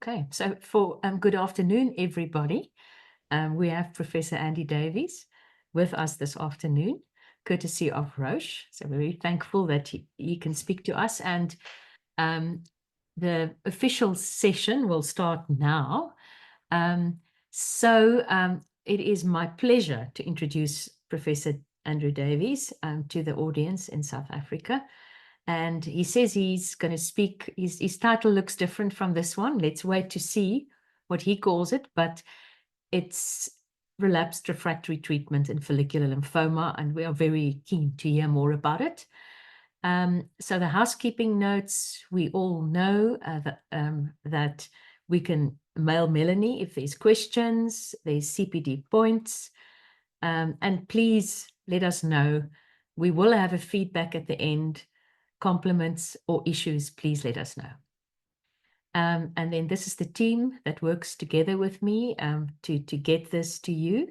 Okay, so for good afternoon, everybody. We have Professor Andy Davies with us this afternoon, courtesy of Roche. So we're very thankful that he can speak to us. And the official session will start now. It is my pleasure to introduce Professor Andrew Davies to the audience in South Africa. And he says he's going to speak, his title looks different from this one. Let's wait to see what he calls it, but it's relapsed refractory treatment in follicular lymphoma, and we are very keen to hear more about it. So the housekeeping notes, we all know that we can mail Melanie if there's questions, there's CPD points, and please let us know. We will have a feedback at the end. Compliments or issues, please let us know. And then this is the team that works together with me to get this to you.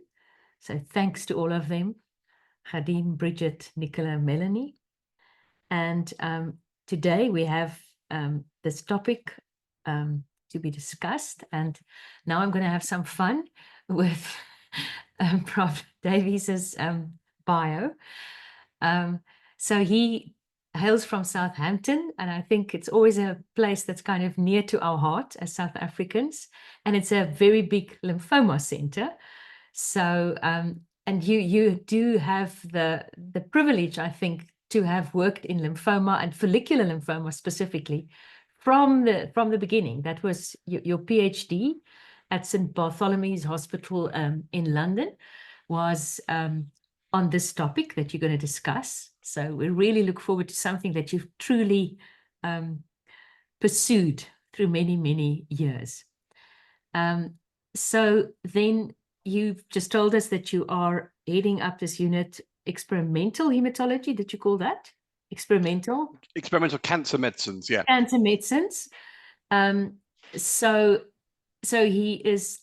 So thanks to all of them, Khadeen, Bridget, Nicola, Melanie. And today we have this topic to be discussed. And now I'm going to have some fun with Prof. Davies's bio. So he hails from Southampton, and I think it's always a place that's kind of near to our heart as South Africans, and it's a very big lymphoma center. So, and you do have the privilege, I think, to have worked in lymphoma and follicular lymphoma specifically from the beginning. That was your PhD at St. Bartholomew's Hospital in London was on this topic that you're going to discuss. So we really look forward to something that you've truly pursued through many, many years. So then you've just told us that you are heading up this unit, experimental hematology. Did you call that? Experimental cancer medicines, yeah. Cancer medicines. So he is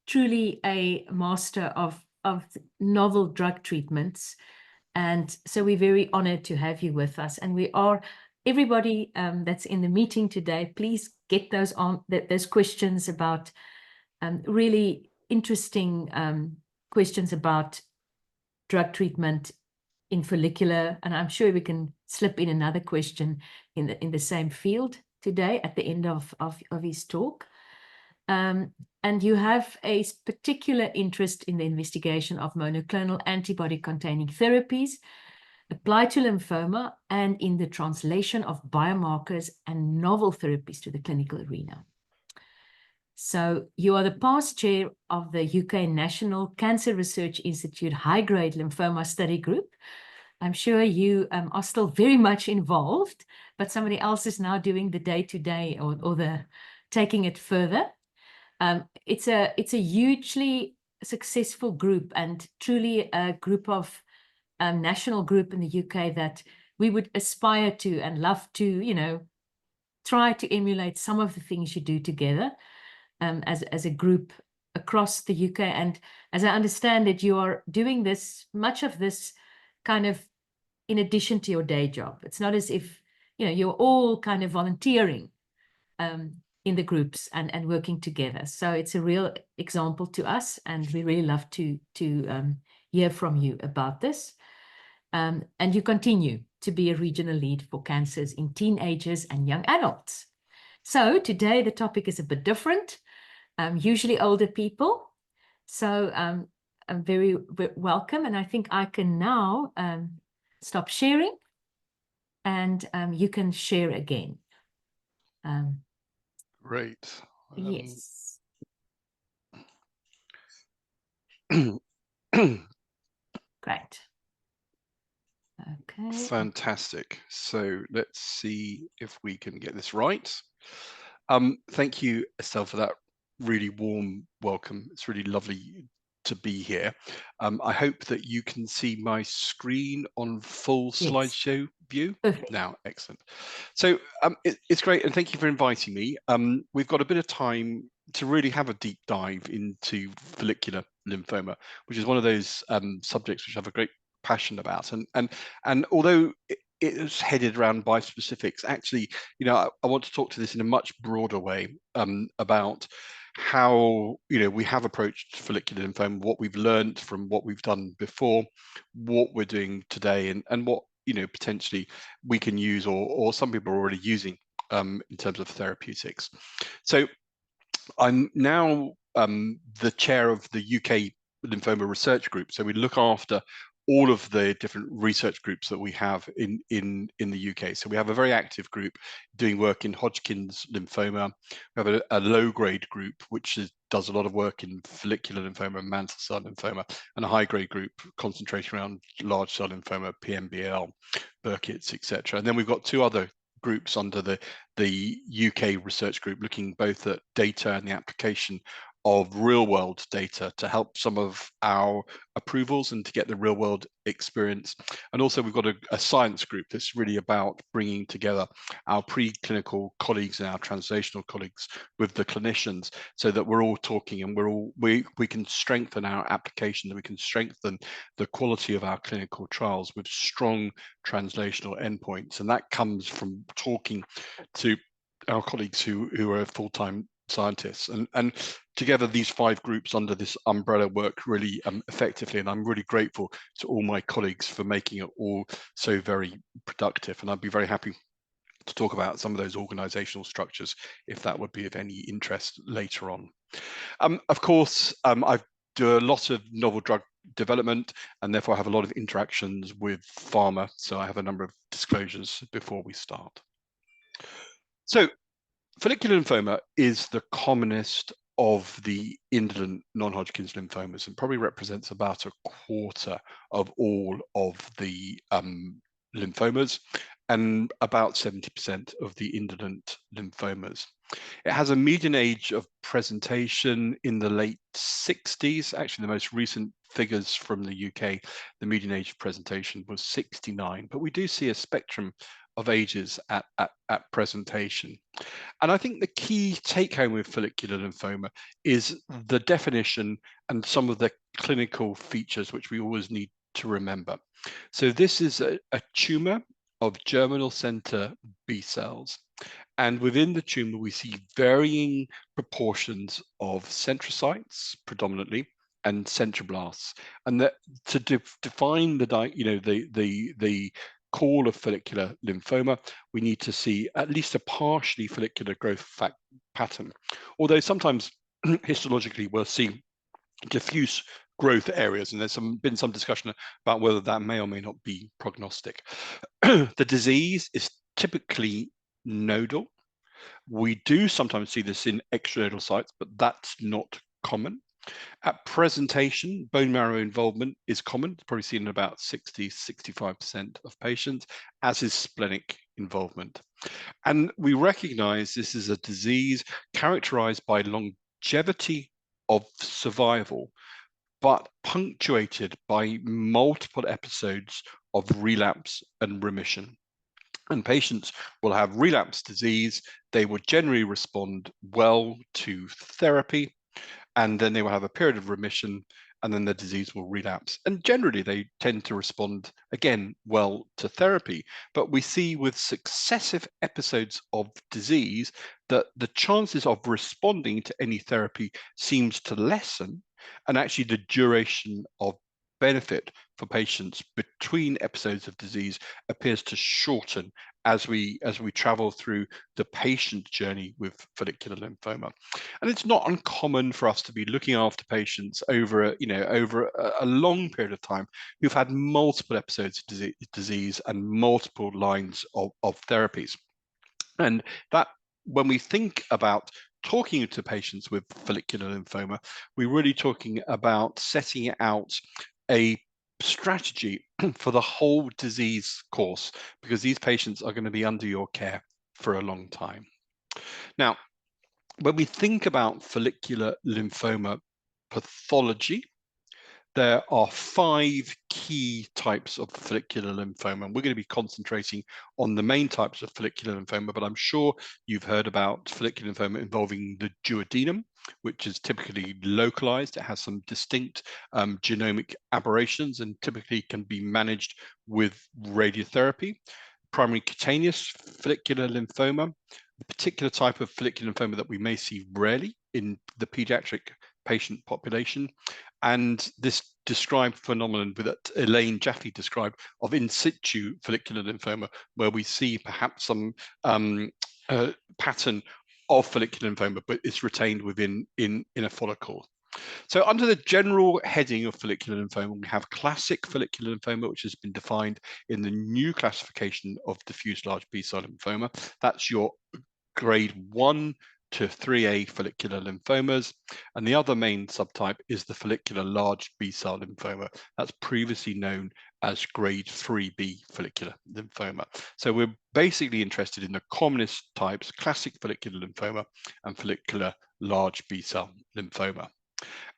truly a master of novel drug treatments. And so we're very honored to have you with us. And we are, everybody that's in the meeting today, please get those questions about really interesting questions about drug treatment in follicular. And I'm sure we can slip in another question in the same field today at the end of his talk. And you have a particular interest in the investigation of monoclonal antibody-containing therapies applied to lymphoma and in the translation of biomarkers and novel therapies to the clinical arena. So you are the past chair of the UK National Cancer Research Institute High-Grade Lymphoma Study Group. I'm sure you are still very much involved, but somebody else is now doing the day-to-day or the taking it further. It's a hugely successful group and truly a group of national group in the UK that we would aspire to and love to, try to emulate some of the things you do together as a group across the UK. And as I understand it, you are doing much of this kind of in addition to your day job. It's not as if, you're all kind of volunteering in the groups and working together. So it's a real example to us, and we really love to hear from you about this. And you continue to be a regional lead for cancers in teenagers and young adults. So today the topic is a bit different, usually older people. So I'm very welcome, and I think I can now stop sharing, and you can share again. Great. Yes. Great. Okay. Fantastic. So let's see if we can get this right. Thank you, Estelle, for that really warm welcome. It's really lovely to be here. I hope that you can see my screen on full slideshow view. Perfect. Now. Excellent. So it's great, and thank you for inviting me. We've got a bit of time to really have a deep dive into follicular lymphoma, which is one of those subjects which I have a great passion about. And although it's headed around bispecifics. Actually, you know, I want to talk to this in a much broader way about how, you know, we have approached follicular lymphoma, what we've learned from what we've done before, what we're doing today, and what, you know, potentially we can use, or some people are already using in terms of therapeutics. So I'm now the chair of the UK Lymphoma Research Group. So we look after all of the different research groups that we have in the UK. So we have a very active group doing work in Hodgkin's lymphoma. We have a low-grade group which does a lot of work in follicular lymphoma and mantle cell lymphoma, and a high-grade group concentrating around large cell lymphoma, PMBL, Burkitt's, etc. And then we've got two other groups under the UK research group looking both at data and the application of real world data to help some of our approvals and to get the real world experience. And also we've got a science group that's really about bringing together our preclinical colleagues and our translational colleagues with the clinicians, so that we're all talking and we can strengthen our application, and we can strengthen the quality of our clinical trials with strong translational endpoints. And that comes from talking to our colleagues who are full-time scientists, and together these 5 groups under this umbrella work really effectively, and I'm really grateful to all my colleagues for making it all so very productive. And I'd be very happy to talk about some of those organizational structures if that would be of any interest later on. Of course, I do a lot of novel drug development, and therefore I have a lot of interactions with pharma, so I have a number of disclosures before we start. So follicular lymphoma is the commonest of the indolent non-Hodgkin's lymphomas, and probably represents about a quarter of all of the lymphomas, and about 70% of the indolent lymphomas. It has a median age of presentation in the late 60s. Actually, the most recent figures from the UK, the median age of presentation was 69, but we do see a spectrum of ages at presentation. And I think the key take home with follicular lymphoma is the definition and some of the clinical features which we always need to remember. So this is a tumor of germinal center B cells. And within the tumor, we see varying proportions of centrocytes predominantly and centroblasts. And that to define the call of follicular lymphoma, we need to see at least a partially follicular growth pattern. Although sometimes histologically we'll see diffuse growth areas, and there's been some discussion about whether that may or may not be prognostic. The disease is typically nodal. We do sometimes see this in extranodal sites, but that's not common. At presentation, bone marrow involvement is common. It's probably seen in about 60–65% of patients, as is splenic involvement. And we recognize this is a disease characterized by longevity of survival, but punctuated by multiple episodes of relapse and remission. And patients will have relapse disease. They will generally respond well to therapy, and then they will have a period of remission, and then the disease will relapse. And generally, they tend to respond again well to therapy. But we see with successive episodes of disease that the chances of responding to any therapy seems to lessen, and actually the duration of benefit for patients between episodes of disease appears to shorten as we travel through the patient journey with follicular lymphoma. And it's not uncommon for us to be looking after patients over a long period of time who've had multiple episodes of disease and multiple lines of therapies. And that, when we think about talking to patients with follicular lymphoma, we're really talking about setting out a strategy for the whole disease course, because these patients are going to be under your care for a long time. Now, when we think about follicular lymphoma pathology, there are 5 key types of follicular lymphoma, and we're going to be concentrating on the main types of follicular lymphoma, but I'm sure you've heard about follicular lymphoma involving the duodenum, which is typically localized. It has some distinct genomic aberrations and typically can be managed with radiotherapy. primary cutaneous follicular lymphoma, a particular type of follicular lymphoma that we may see rarely in the pediatric patient population, and this described phenomenon that Elaine Jaffe described of in situ follicular lymphoma, where we see perhaps some pattern of follicular lymphoma, but it's retained within in a follicle. So under the general heading of follicular lymphoma, we have classic follicular lymphoma, which has been defined in the new classification of diffuse large B-cell lymphoma. That's your grade 1 to 3A follicular lymphomas. And the other main subtype is the follicular large B-cell lymphoma. That's previously known as grade 3B follicular lymphoma. So we're basically interested in the commonest types, classic follicular lymphoma and follicular large B-cell lymphoma.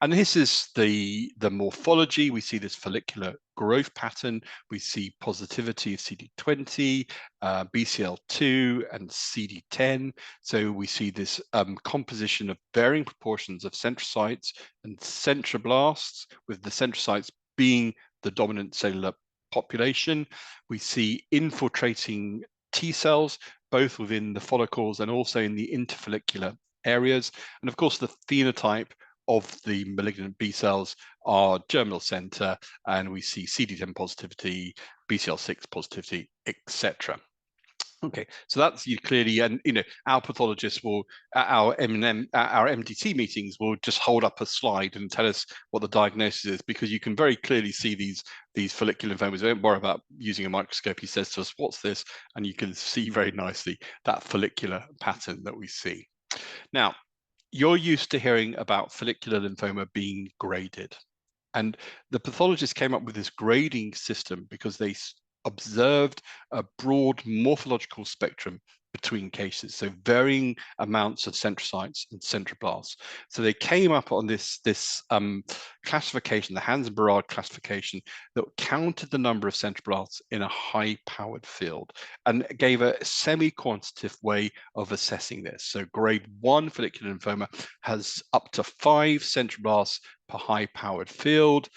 And this is the morphology. We see this follicular growth pattern. We see positivity of CD20, BCL2, and CD10. So we see this composition of varying proportions of centrocytes and centroblasts, with the centrocytes being the dominant cellular population. We see infiltrating T cells, both within the follicles and also in the interfollicular areas. And of course, the phenotype of the malignant B cells are germinal center, and we see CD10 positivity, BCL6 positivity, etc. Okay, so that's clearly, and our pathologists will, at our MDT meetings, will just hold up a slide and tell us what the diagnosis is, because you can very clearly see these follicular lymphomas. Don't worry about using a microscope. He says to us, "What's this?" And you can see very nicely that follicular pattern that we see. Now, you're used to hearing about follicular lymphoma being graded. And the pathologists came up with this grading system because they observed a broad morphological spectrum between cases, so varying amounts of centrocytes and centroblasts. So they came up on this classification, the Hans and Berard classification, that counted the number of centroblasts in a high-powered field and gave a semi-quantitative way of assessing this. So grade 1 follicular lymphoma has up to 5 centroblasts per high-powered field,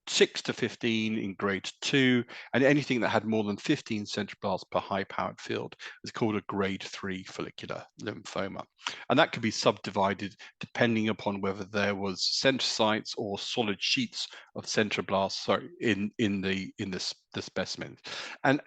6 to 15 in grade 2, and anything that had more than 15 centroblasts per high-powered field is called a grade 3 follicular lymphoma. And that can be subdivided depending upon whether there was centrocytes or solid sheets of centroblasts in the specimen. And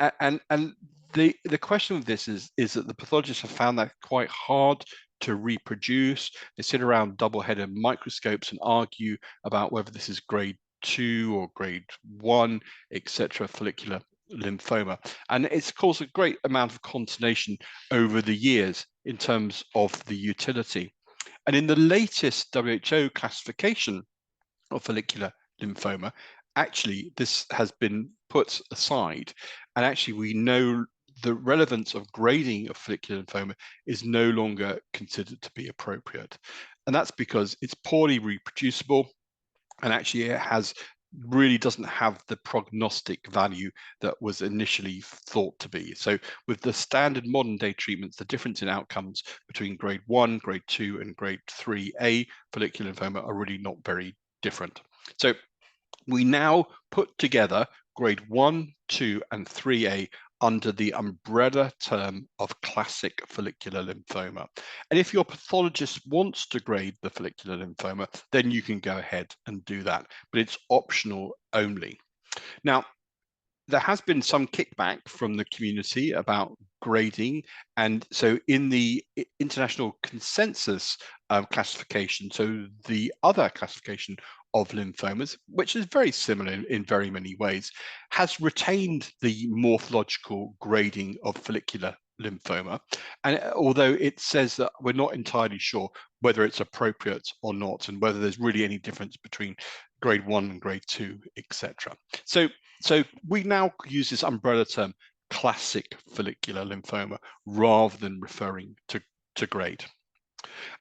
the question of this is that the pathologists have found that quite hard to reproduce. They sit around double-headed microscopes and argue about whether this is grade 2 or grade 1, etc., follicular lymphoma. And it's caused a great amount of consternation over the years in terms of the utility. And in the latest WHO classification of follicular lymphoma, actually this has been put aside, and actually we know the relevance of grading of follicular lymphoma is no longer considered to be appropriate. And that's because it's poorly reproducible, and actually it really doesn't have the prognostic value that was initially thought to be. So with the standard modern day treatments, the difference in outcomes between grade 1, grade 2, and grade 3A follicular lymphoma are really not very different. So we now put together grade 1, 2, and 3A under the umbrella term of classic follicular lymphoma. And if your pathologist wants to grade the follicular lymphoma, then you can go ahead and do that, but it's optional only. Now, there has been some kickback from the community about grading, and so in the international consensus classification, so the other classification of lymphomas, which is very similar in very many ways, has retained the morphological grading of follicular lymphoma. And although it says that we're not entirely sure whether it's appropriate or not, and whether there's really any difference between grade 1 and grade 2, etc. So we now use this umbrella term, classic follicular lymphoma, rather than referring to grade.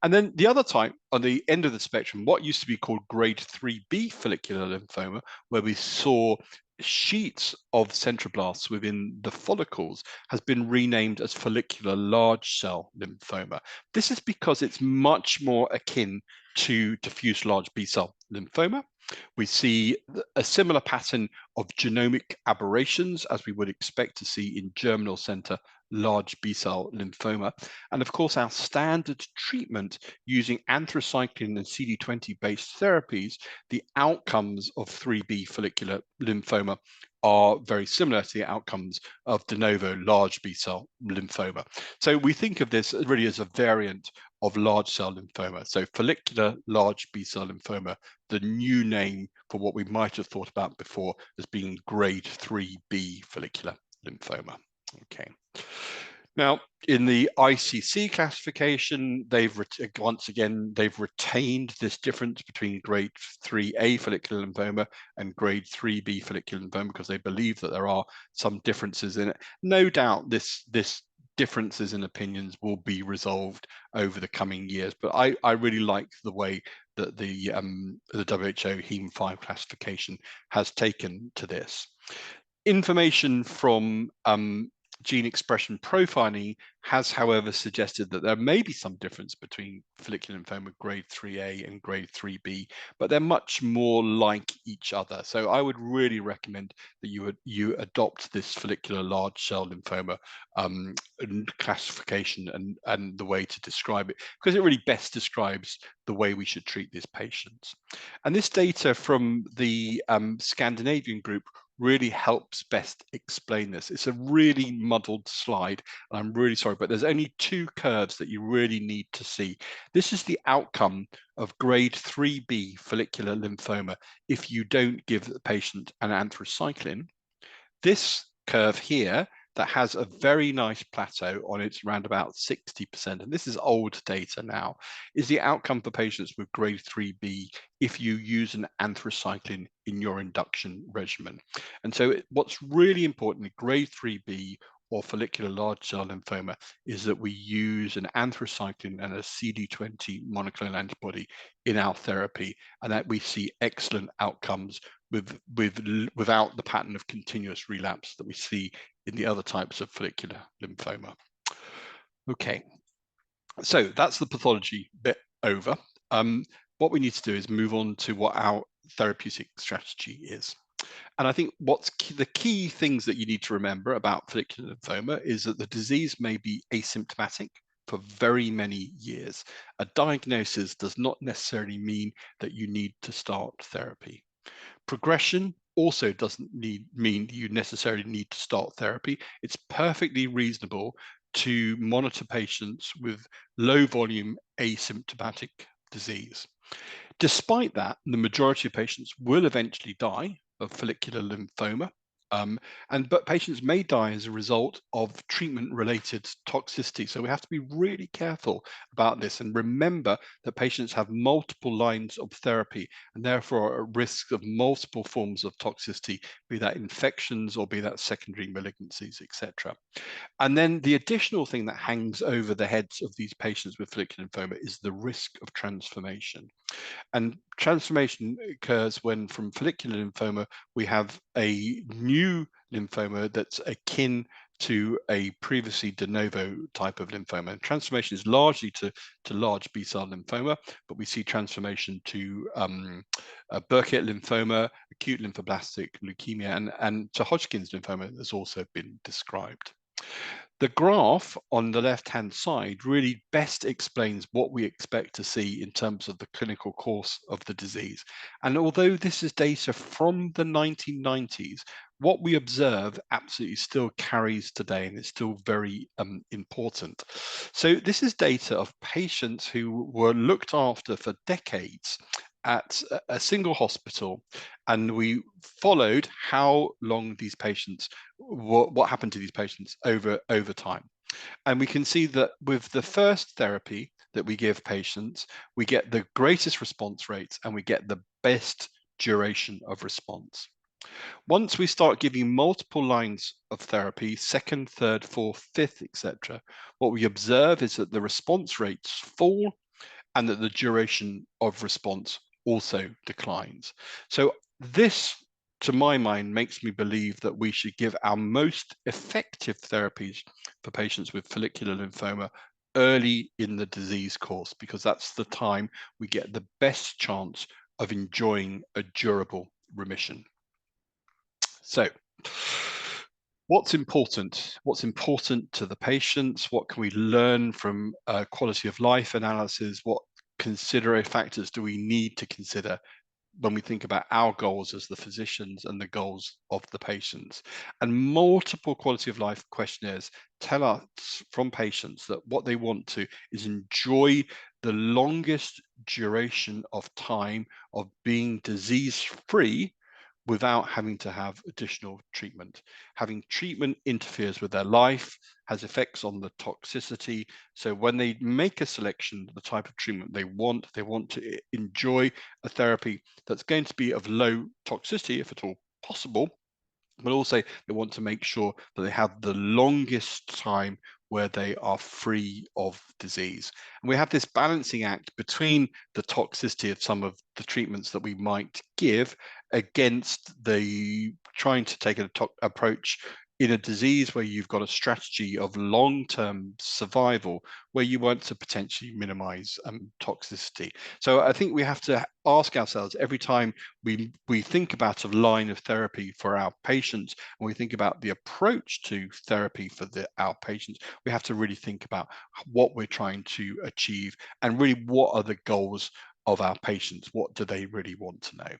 And then the other type on the end of the spectrum, what used to be called grade 3B follicular lymphoma, where we saw sheets of centroblasts within the follicles, has been renamed as follicular large cell lymphoma. This is because it's much more akin to diffuse large B-cell lymphoma. We see a similar pattern of genomic aberrations as we would expect to see in germinal center large B-cell lymphoma. And of course, our standard treatment using anthracycline and CD20-based therapies, the outcomes of 3B follicular lymphoma are very similar to the outcomes of de novo large B-cell lymphoma. So we think of this really as a variant of large cell lymphoma. So follicular large B-cell lymphoma, the new name for what we might have thought about before as being grade 3B follicular lymphoma. Okay. Now, in the ICC classification, once again, they've retained this difference between grade 3A follicular lymphoma and grade 3B follicular lymphoma because they believe that there are some differences in it. No doubt this differences in opinions will be resolved over the coming years, but I really like the way that the WHO Hem5 classification has taken to this. Information from gene expression profiling has, however, suggested that there may be some difference between follicular lymphoma grade 3A and grade 3B, but they're much more like each other. So I would really recommend that you adopt this follicular large cell lymphoma classification and the way to describe it, because it really best describes the way we should treat these patients. And this data from the Scandinavian group really helps best explain this. It's a really muddled slide, and I'm really sorry, but there's only two curves that you really need to see. This is the outcome of grade 3B follicular lymphoma if you don't give the patient an anthracycline. This curve here that has a very nice plateau on it around about 60%, and this is old data now, is the outcome for patients with grade 3B if you use an anthracycline in your induction regimen. And so what's really important in grade 3B or follicular large cell lymphoma is that we use an anthracycline and a CD20 monoclonal antibody in our therapy, and that we see excellent outcomes without the pattern of continuous relapse that we see in the other types of follicular lymphoma. Okay, so that's the pathology bit over. What we need to do is move on to what our therapeutic strategy is. And I think the key things that you need to remember about follicular lymphoma is that the disease may be asymptomatic for very many years. A diagnosis does not necessarily mean that you need to start therapy. Progression also doesn't mean you necessarily need to start therapy. It's perfectly reasonable to monitor patients with low volume asymptomatic disease. Despite that, the majority of patients will eventually die of follicular lymphoma, but patients may die as a result of treatment-related toxicity. So we have to be really careful about this and remember that patients have multiple lines of therapy and therefore are at risk of multiple forms of toxicity, be that infections or be that secondary malignancies, etc. And then the additional thing that hangs over the heads of these patients with follicular lymphoma is the risk of transformation. And transformation occurs when from follicular lymphoma, we have a new lymphoma that's akin to a previously de novo type of lymphoma. And transformation is largely to large B-cell lymphoma, but we see transformation to Burkitt lymphoma, acute lymphoblastic leukemia, and to Hodgkin's lymphoma has also been described. The graph on the left-hand side really best explains what we expect to see in terms of the clinical course of the disease. And although this is data from the 1990s, what we observe absolutely still carries today and is still very important. So this is data of patients who were looked after for decades at a single hospital, and we followed how long these patients, what happened to these patients over time. And we can see that with the first therapy that we give patients, we get the greatest response rates and we get the best duration of response. Once we start giving multiple lines of therapy, second, third, fourth, fifth, etc., what we observe is that the response rates fall and that the duration of response also declines. So this, to my mind, makes me believe that we should give our most effective therapies for patients with follicular lymphoma early in the disease course, because that's the time we get the best chance of enjoying a durable remission. So, what's important? What's important to the patients? What can we learn from quality of life analysis? What considerate factors do we need to consider when we think about our goals as the physicians and the goals of the patients? And multiple quality of life questionnaires tell us from patients that what they want to is enjoy the longest duration of time of being disease-free without having to have additional treatment. Having treatment interferes with their life, has effects on the toxicity. So when they make a selection of the type of treatment they want to enjoy a therapy that's going to be of low toxicity, if at all possible, but also they want to make sure that they have the longest time where they are free of disease. And we have this balancing act between the toxicity of some of the treatments that we might give against the trying to take an approach in a disease where you've got a strategy of long-term survival where you want to potentially minimize toxicity. So I think we have to ask ourselves every time we think about a line of therapy for our patients, and we think about the approach to therapy for our patients, we have to really think about what we're trying to achieve and really what are the goals of our patients. What do they really want to know?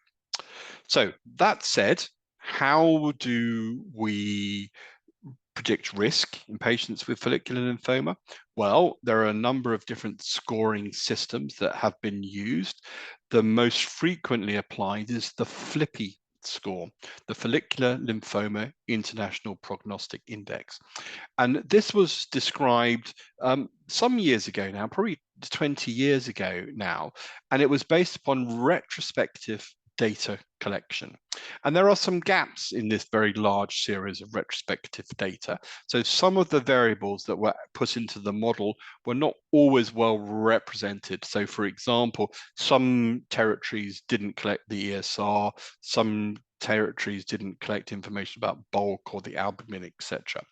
So that said, how do we predict risk in patients with follicular lymphoma? Well, there are a number of different scoring systems that have been used. The most frequently applied is the FLIPI score, the Follicular Lymphoma International Prognostic Index. And this was described some years ago now, probably 20 years ago now, and it was based upon retrospective data collection. And there are some gaps in this very large series of retrospective data. So some of the variables that were put into the model were not always well represented. So for example, some territories didn't collect the ESR, some territories didn't collect information about bulk or the albumin, etc.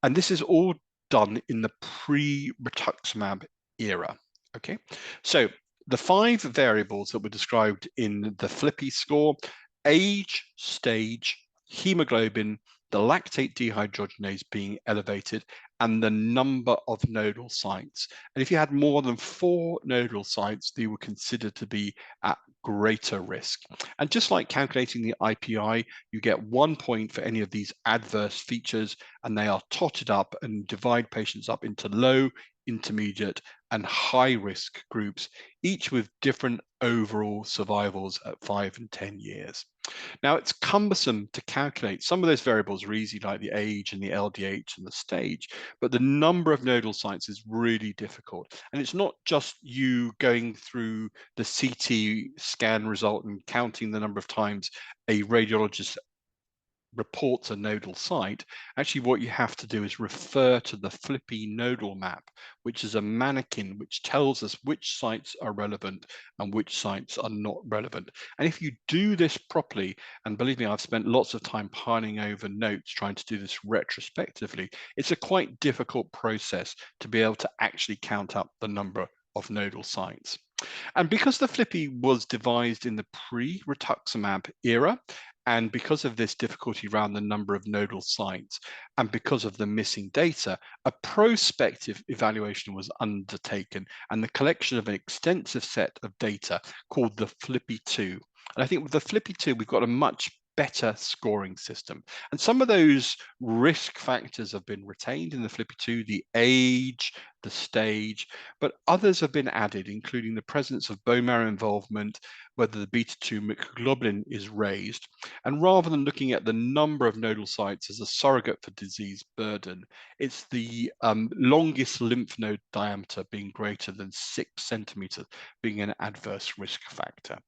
And this is all done in the pre-rituximab era. Okay, so the 5 variables that were described in the FLIPI score: age, stage, hemoglobin, the lactate dehydrogenase being elevated, and the number of nodal sites. And if you had more than 4 nodal sites, they were considered to be at greater risk. And just like calculating the IPI, you get 1 point for any of these adverse features, and they are totted up and divide patients up into low, intermediate, and high risk groups, each with different overall survivals at 5 and 10 years. Now, it's cumbersome to calculate. Some of those variables are easy, like the age and the LDH and the stage, but the number of nodal sites is really difficult. And it's not just you going through the CT scan result and counting the number of times a radiologist reports a nodal site. Actually, what you have to do is refer to the FLIPI nodal map, which is a mannequin which tells us which sites are relevant and which sites are not relevant. And if you do this properly, and believe me, I've spent lots of time piling over notes trying to do this retrospectively, it's a quite difficult process to be able to actually count up the number of nodal sites. And because the FLIPI was devised in the pre-rituximab era, and because of this difficulty around the number of nodal sites, and because of the missing data, a prospective evaluation was undertaken and the collection of an extensive set of data called the FLIPI-2. And I think with the FLIPI-2, we've got a much better scoring system. And some of those risk factors have been retained in the FLIPI-2, the age, the stage, but others have been added, including the presence of bone marrow involvement, whether the beta-2 microglobulin is raised. And rather than looking at the number of nodal sites as a surrogate for disease burden, it's the longest lymph node diameter being greater than 6 centimeters being an adverse risk factor.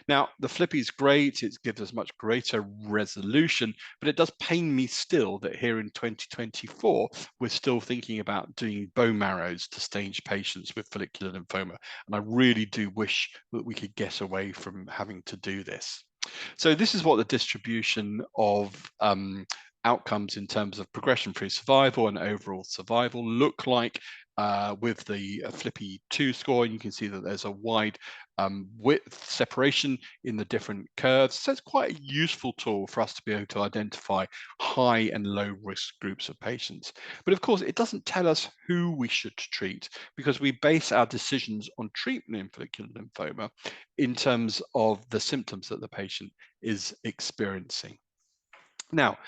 Now, the FLIPI is great, it gives us much greater resolution, but it does pain me still that here in 2024, we're still thinking about doing bone marrows to stage patients with follicular lymphoma. And I really do wish that we could get away from having to do this. So this is what the distribution of outcomes in terms of progression-free survival and overall survival look like with the FLIPI-2 score, and you can see that there's a wide width separation in the different curves. So it's quite a useful tool for us to be able to identify high and low risk groups of patients. But of course, it doesn't tell us who we should treat, because we base our decisions on treatment in follicular lymphoma in terms of the symptoms that the patient is experiencing. Now,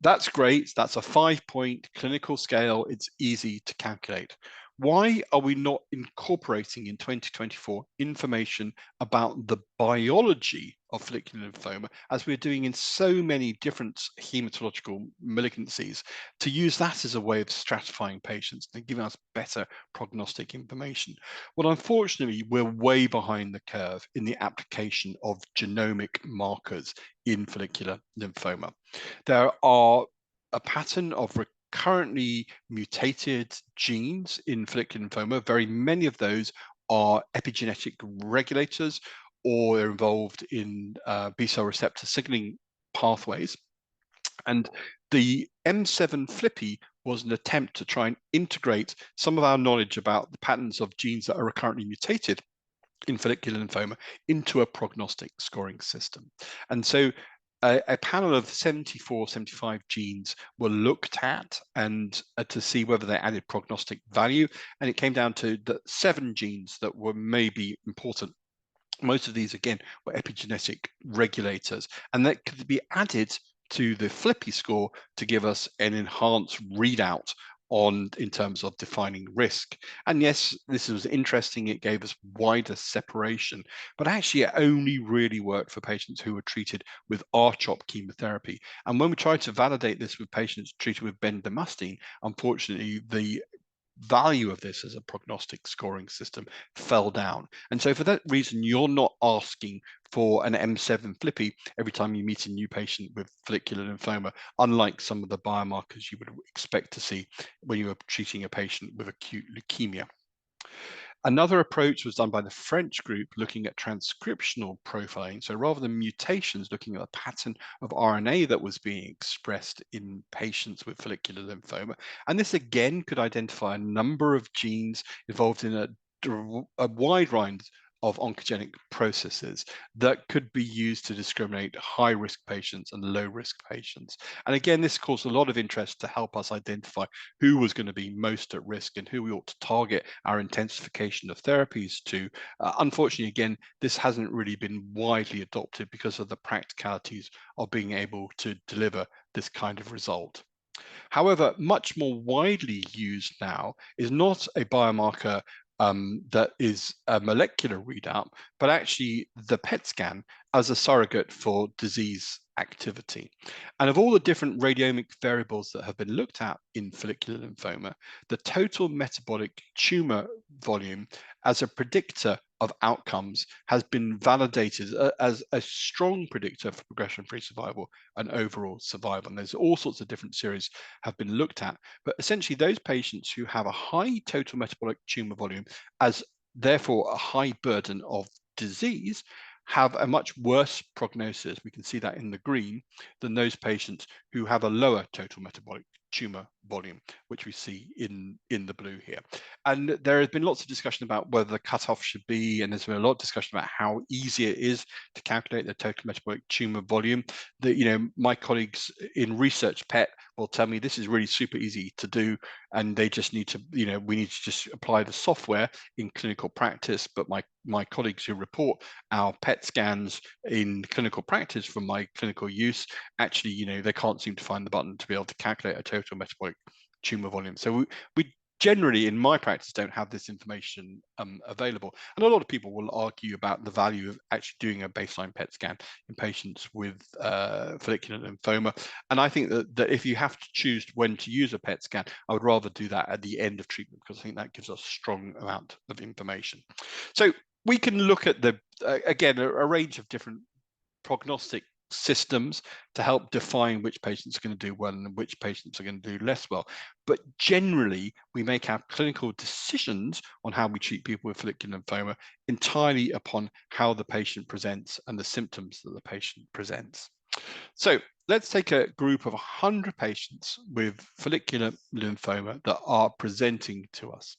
that's great. That's a 5-point clinical scale. It's easy to calculate. Why are we not incorporating in 2024 information about the biology of follicular lymphoma, as we're doing in so many different hematological malignancies, to use that as a way of stratifying patients and giving us better prognostic information? Well, unfortunately, we're way behind the curve in the application of genomic markers in follicular lymphoma. There are a pattern of recurrently mutated genes in follicular lymphoma. Very many of those are epigenetic regulators, or they're involved in B cell receptor signaling pathways. And the M7 FLIPI was an attempt to try and integrate some of our knowledge about the patterns of genes that are recurrently mutated in follicular lymphoma into a prognostic scoring system. And so a panel of 74, 75 genes were looked at and to see whether they added prognostic value. And it came down to the 7 genes that were maybe important. Most of these, again, were epigenetic regulators, and that could be added to the FLIPI score to give us an enhanced readout in terms of defining risk. And yes, this was interesting. It gave us wider separation, but actually it only really worked for patients who were treated with R-CHOP chemotherapy. And when we tried to validate this with patients treated with bendamustine, unfortunately, the value of this as a prognostic scoring system fell down. And so for that reason, you're not asking for an M7 FLIPI every time you meet a new patient with follicular lymphoma, unlike some of the biomarkers you would expect to see when you are treating a patient with acute leukemia. Another approach was done by the French group looking at transcriptional profiling. So rather than mutations, looking at a pattern of RNA that was being expressed in patients with follicular lymphoma. And this again could identify a number of genes involved in a wide range of oncogenic processes that could be used to discriminate high-risk patients and low-risk patients. And again, this caused a lot of interest to help us identify who was going to be most at risk and who we ought to target our intensification of therapies to. Unfortunately, again, this hasn't really been widely adopted because of the practicalities of being able to deliver this kind of result. However, much more widely used now is not a biomarker that is a molecular readout, but actually the PET scan as a surrogate for disease activity. And of all the different radiomic variables that have been looked at in follicular lymphoma, the total metabolic tumor volume as a predictor of outcomes has been validated as a strong predictor for progression-free survival and overall survival. And there's all sorts of different series have been looked at, but essentially those patients who have a high total metabolic tumor volume, as therefore a high burden of disease, have a much worse prognosis, we can see that in the green, than those patients who have a lower total metabolic tumor volume, which we see in the blue here. And there has been lots of discussion about whether the cutoff should be, and there's been a lot of discussion about how easy it is to calculate the total metabolic tumor volume. My colleagues in research PET will tell me this is really super easy to do, and they just need to, we need to just apply the software in clinical practice. But my colleagues who report our PET scans in clinical practice from my clinical use, actually, they can't seem to find the button to be able to calculate a total metabolic tumor volume. So we generally, in my practice, don't have this information available. And a lot of people will argue about the value of actually doing a baseline PET scan in patients with follicular lymphoma. And I think that if you have to choose when to use a PET scan, I would rather do that at the end of treatment, because I think that gives us a strong amount of information. So we can look at again, a range of different prognostic systems to help define which patients are going to do well and which patients are going to do less well. But generally, we make our clinical decisions on how we treat people with follicular lymphoma entirely upon how the patient presents and the symptoms that the patient presents. So let's take a group of 100 patients with follicular lymphoma that are presenting to us.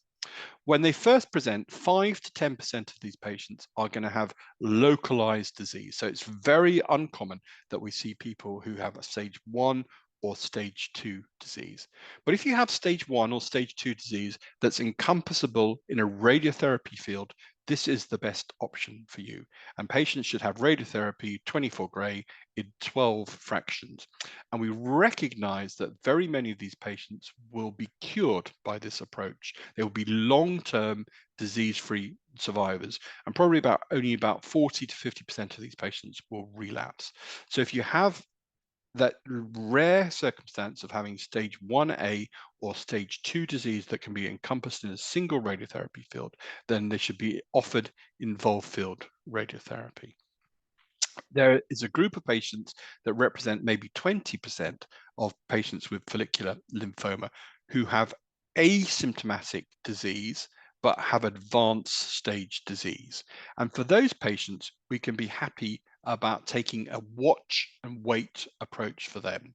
When they first present, 5 to 10% of these patients are going to have localized disease. So it's very uncommon that we see people who have a stage 1 or stage 2 disease. But if you have stage 1 or stage 2 disease that's encompassable in a radiotherapy field, this is the best option for you. And patients should have radiotherapy 24 gray in 12 fractions. And we recognize that very many of these patients will be cured by this approach. They will be long-term disease-free survivors, and probably only about 40 to 50% of these patients will relapse. So if you have that rare circumstance of having stage 1A or stage 2 disease that can be encompassed in a single radiotherapy field, then they should be offered involved field radiotherapy. There is a group of patients that represent maybe 20% of patients with follicular lymphoma who have asymptomatic disease but have advanced stage disease. And for those patients, we can be happy about taking a watch and wait approach for them.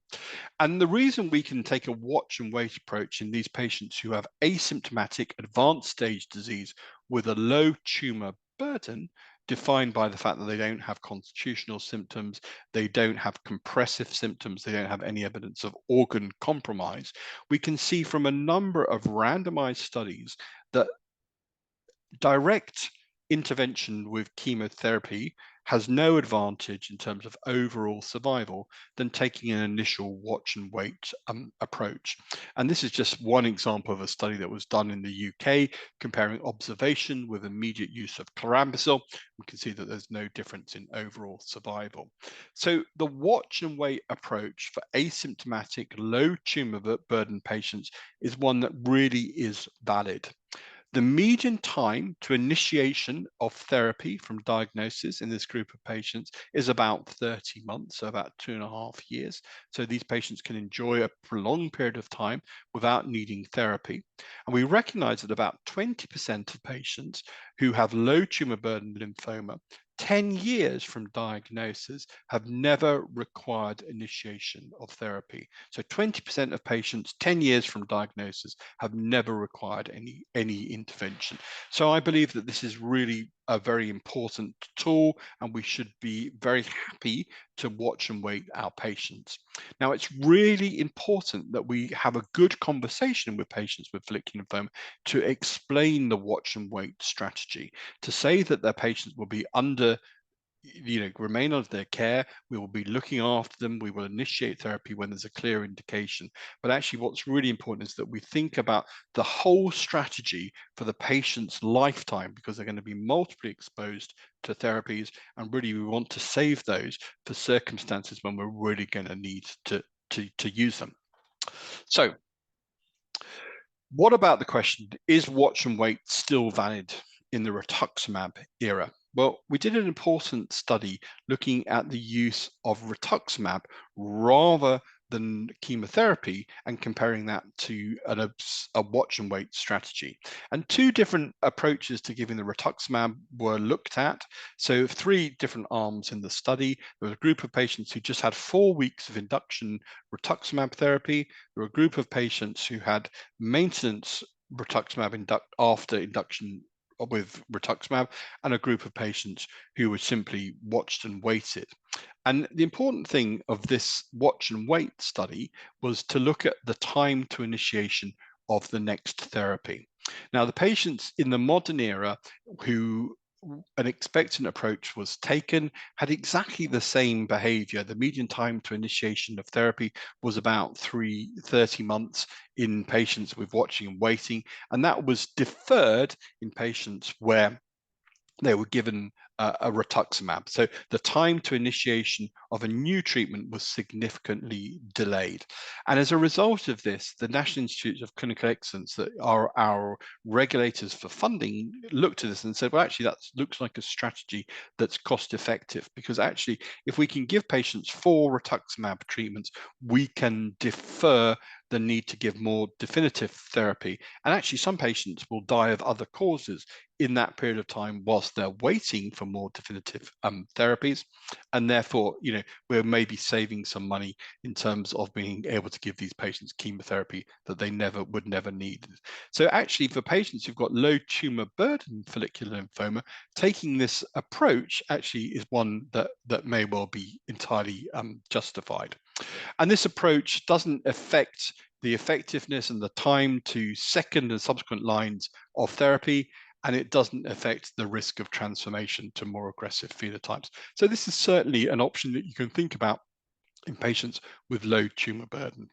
And the reason we can take a watch and wait approach in these patients who have asymptomatic advanced stage disease with a low tumor burden, defined by the fact that they don't have constitutional symptoms, they don't have compressive symptoms, they don't have any evidence of organ compromise, we can see from a number of randomized studies that direct intervention with chemotherapy has no advantage in terms of overall survival than taking an initial watch and wait approach. And this is just one example of a study that was done in the UK comparing observation with immediate use of chlorambucil. We can see that there's no difference in overall survival. So the watch and wait approach for asymptomatic low tumor burden patients is one that really is valid. The median time to initiation of therapy from diagnosis in this group of patients is about 30 months, so about 2.5 years. So these patients can enjoy a prolonged period of time without needing therapy. And we recognize that about 20% of patients who have low tumor burden lymphoma 10 years from diagnosis have never required initiation of therapy. So 20% of patients 10 years from diagnosis have never required any intervention. So I believe that this is really a very important tool, and we should be very happy to watch and wait our patients. Now, it's really important that we have a good conversation with patients with follicular lymphoma to explain the watch and wait strategy, to say that their patients will be remain under their care. We will be looking after them. We will initiate therapy when there's a clear indication. But actually, what's really important is that we think about the whole strategy for the patient's lifetime, because they're going to be multiply exposed to therapies, and really we want to save those for circumstances when we're really going to need to use them. So what about the question, is watch and wait still valid in the rituximab era? Well, we did an important study looking at the use of rituximab rather than chemotherapy and comparing that to a watch and wait strategy. And 2 different approaches to giving the rituximab were looked at. So 3 different arms in the study. There was a group of patients who just had 4 weeks of induction rituximab therapy. There were a group of patients who had maintenance rituximab after induction with rituximab, and a group of patients who were simply watched and waited. And the important thing of this watch and wait study was to look at the time to initiation of the next therapy. Now, the patients in the modern era who an expectant approach was taken had exactly the same behavior. The median time to initiation of therapy was about 30 months in patients with watching and waiting, and that was deferred in patients where they were given a rituximab. So the time to initiation of a new treatment was significantly delayed. And as a result of this, the National Institutes of Clinical Excellence, that are our regulators for funding, looked at this and said, well, actually, that looks like a strategy that's cost effective, because actually, if we can give patients 4 rituximab treatments, we can defer the need to give more definitive therapy. And actually, some patients will die of other causes in that period of time whilst they're waiting for more definitive therapies, and therefore, we're maybe saving some money in terms of being able to give these patients chemotherapy that they would never need. So actually, for patients who've got low tumor burden follicular lymphoma, taking this approach actually is one that may well be entirely justified. And this approach doesn't affect the effectiveness and the time to second and subsequent lines of therapy, and it doesn't affect the risk of transformation to more aggressive phenotypes. So this is certainly an option that you can think about in patients with low tumor burden.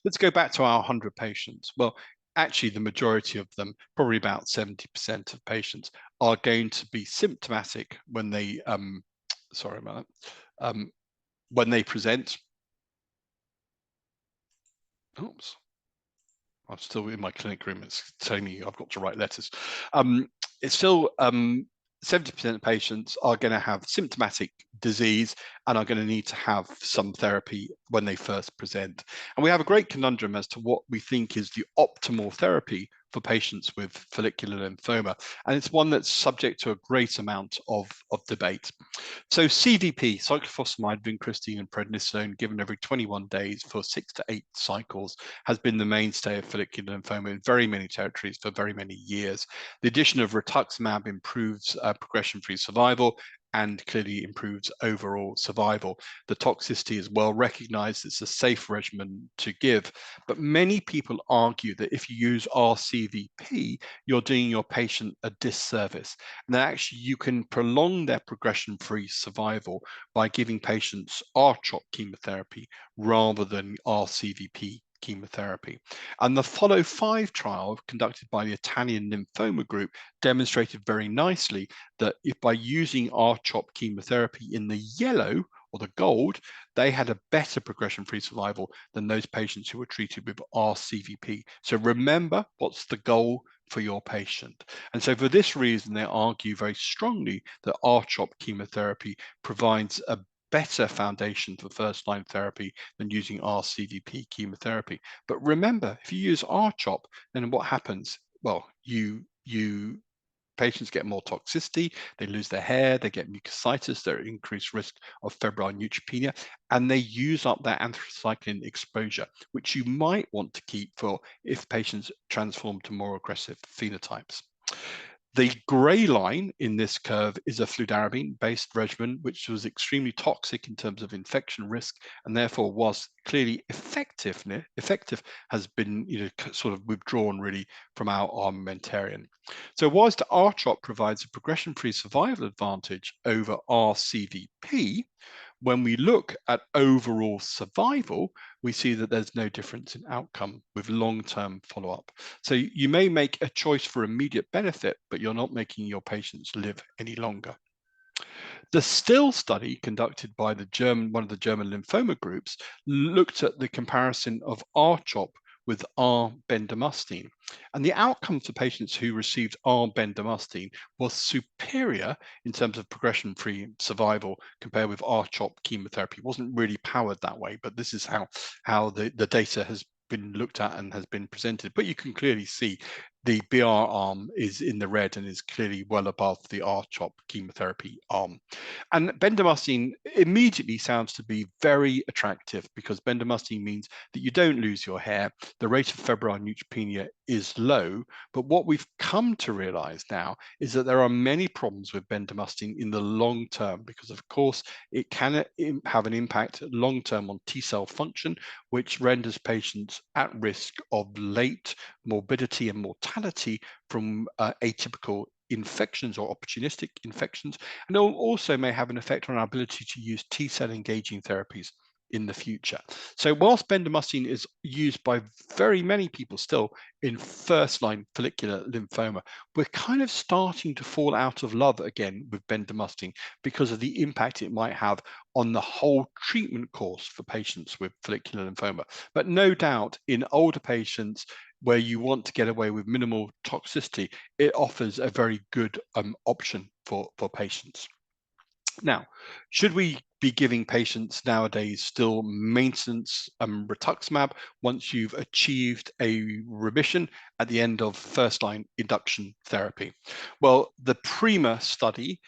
Let's go back to our 100 patients. Well, actually, the majority of them, probably about 70% of patients, are going to be symptomatic when they, sorry about that, when they present. Oops. I'm still in my clinic room. It's telling me I've got to write letters. It's still 70% of patients are going to have symptomatic disease and are going to need to have some therapy when they first present. And we have a great conundrum as to what we think is the optimal therapy for patients with follicular lymphoma. And it's one that's subject to a great amount of debate. So CVP, cyclophosphamide, vincristine, and prednisone, given every 21 days for 6 to 8 cycles, has been the mainstay of follicular lymphoma in very many territories for very many years. The addition of rituximab improves progression-free survival and clearly improves overall survival. The toxicity is well recognized. It's a safe regimen to give, but many people argue that if you use RCVP, you're doing your patient a disservice, and that actually you can prolong their progression-free survival by giving patients R-CHOP chemotherapy rather than RCVP chemotherapy. And the Follow-5 trial conducted by the Italian Lymphoma Group demonstrated very nicely that if by using R-CHOP chemotherapy in the yellow or the gold, they had a better progression-free survival than those patients who were treated with RCVP. So remember, what's the goal for your patient? And so for this reason, they argue very strongly that R-CHOP chemotherapy provides a better foundation for first-line therapy than using RCVP chemotherapy. But remember, if you use R-CHOP, then what happens? Well, patients get more toxicity, they lose their hair, they get mucositis, they're at increased risk of febrile neutropenia, and they use up their anthracycline exposure, which you might want to keep for if patients transform to more aggressive phenotypes. The grey line in this curve is a fludarabine-based regimen, which was extremely toxic in terms of infection risk, and therefore was clearly effective, has been sort of withdrawn really from our armamentarium. So whilst R-CHOP provides a progression-free survival advantage over RCVP, when we look at overall survival, we see that there's no difference in outcome with long-term follow-up. So you may make a choice for immediate benefit, but you're not making your patients live any longer. The STILL study conducted by one of the German lymphoma groups looked at the comparison of R-CHOP with R-bendamustine. And the outcome for patients who received R-bendamustine was superior in terms of progression-free survival compared with R-CHOP chemotherapy. It wasn't really powered that way, but this is how the data has been looked at and has been presented. But you can clearly see the BR arm is in the red and is clearly well above the R-CHOP chemotherapy arm. And bendamustine immediately sounds to be very attractive because bendamustine means that you don't lose your hair, the rate of febrile neutropenia is low, but what we've come to realize now is that there are many problems with bendamustine in the long term because, of course, it can have an impact long term on T cell function, which renders patients at risk of late morbidity and mortality from atypical infections or opportunistic infections, and it also may have an effect on our ability to use T cell engaging therapies in the future. So whilst bendamustine is used by very many people still in first-line follicular lymphoma, we're kind of starting to fall out of love again with bendamustine because of the impact it might have on the whole treatment course for patients with follicular lymphoma. But no doubt in older patients where you want to get away with minimal toxicity, it offers a very good option for patients. Now, should we be giving patients nowadays still maintenance rituximab once you've achieved a remission at the end of first-line induction therapy? Well, the PRIMA study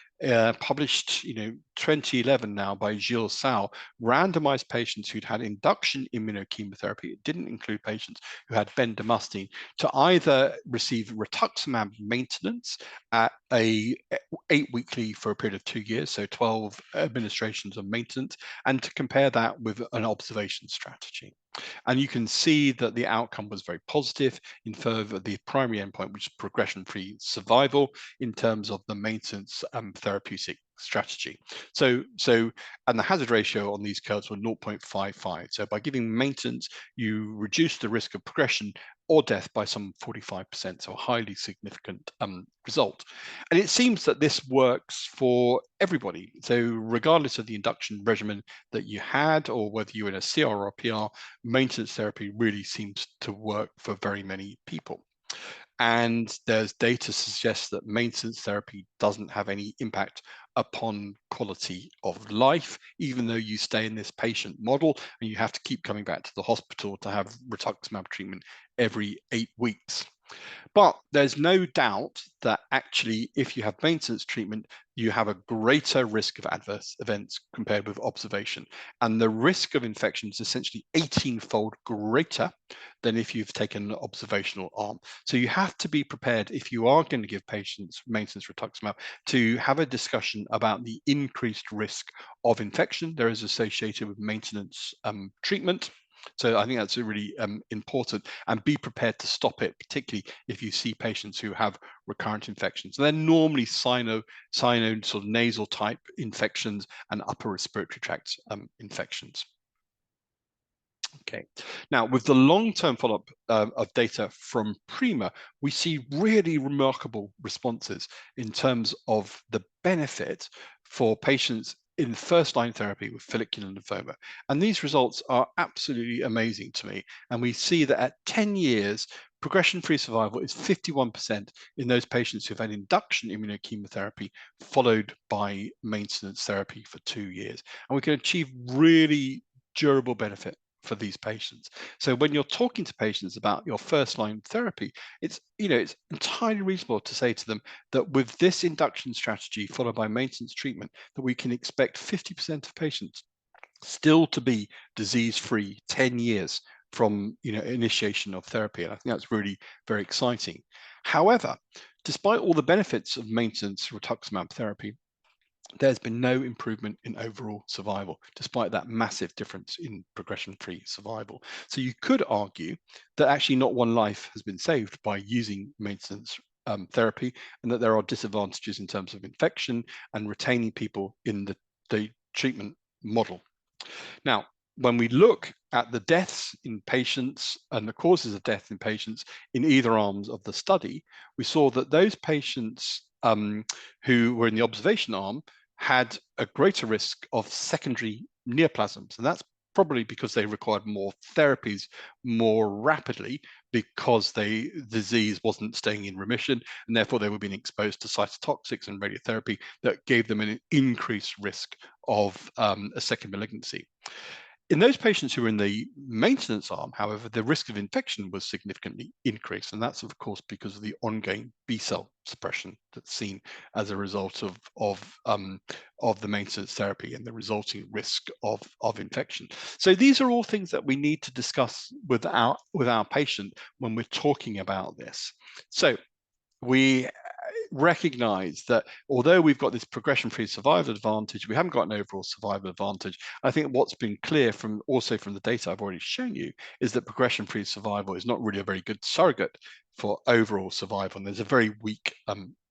published, 2011 now by Gilles Sau, randomized patients who'd had induction immunochemotherapy. It didn't include patients who had bendamustine, to either receive rituximab maintenance at a 8-weekly for a period of 2 years, so 12 administrations of maintenance, and to compare that with an observation strategy. And you can see that the outcome was very positive in further of the primary endpoint, which is progression-free survival in terms of the maintenance therapeutic strategy. So, and the hazard ratio on these curves were 0.55. So by giving maintenance, you reduce the risk of progression or death by some 45%, so a highly significant result. And it seems that this works for everybody. So regardless of the induction regimen that you had, or whether you're in a CR or PR, maintenance therapy really seems to work for very many people. And there's data to suggest that maintenance therapy doesn't have any impact upon quality of life, even though you stay in this patient model and you have to keep coming back to the hospital to have rituximab treatment every 8 weeks. But there's no doubt that actually, if you have maintenance treatment, you have a greater risk of adverse events compared with observation. And the risk of infection is essentially 18-fold greater than if you've taken an observational arm. So you have to be prepared, if you are going to give patients maintenance rituximab, to have a discussion about the increased risk of infection there is associated with maintenance treatment. So I think that's really important, and be prepared to stop it, particularly if you see patients who have recurrent infections. And they're normally sort of nasal type infections and upper respiratory tract infections. Okay, now with the long-term follow-up of data from PRIMA, we see really remarkable responses in terms of the benefit for patients in first-line therapy with follicular lymphoma. And these results are absolutely amazing to me. And we see that at 10 years, progression-free survival is 51% in those patients who've had induction immunochemotherapy followed by maintenance therapy for 2 years. And we can achieve really durable benefit for these patients. So when you're talking to patients about your first line therapy, it's entirely reasonable to say to them that with this induction strategy followed by maintenance treatment, that we can expect 50% of patients still to be disease-free 10 years from initiation of therapy. And I think that's really very exciting. However, despite all the benefits of maintenance rituximab therapy, there's been no improvement in overall survival, despite that massive difference in progression-free survival. So you could argue that actually not one life has been saved by using maintenance therapy, and that there are disadvantages in terms of infection and retaining people in the treatment model. Now, when we look at the deaths in patients and the causes of death in patients in either arms of the study, we saw that those patients who were in the observation arm had a greater risk of secondary neoplasms. And that's probably because they required more therapies more rapidly, because the disease wasn't staying in remission, and therefore they were being exposed to cytotoxics and radiotherapy that gave them an increased risk of a second malignancy. In those patients who were in the maintenance arm, however, the risk of infection was significantly increased, and that's of course because of the ongoing B-cell suppression that's seen as a result of the maintenance therapy and the resulting risk of infection. So these are all things that we need to discuss with our patient when we're talking about this. So we recognize that although we've got this progression-free survival advantage, we haven't got an overall survival advantage. I think what's been clear from the data I've already shown you is that progression-free survival is not really a very good surrogate for overall survival, and there's a very weak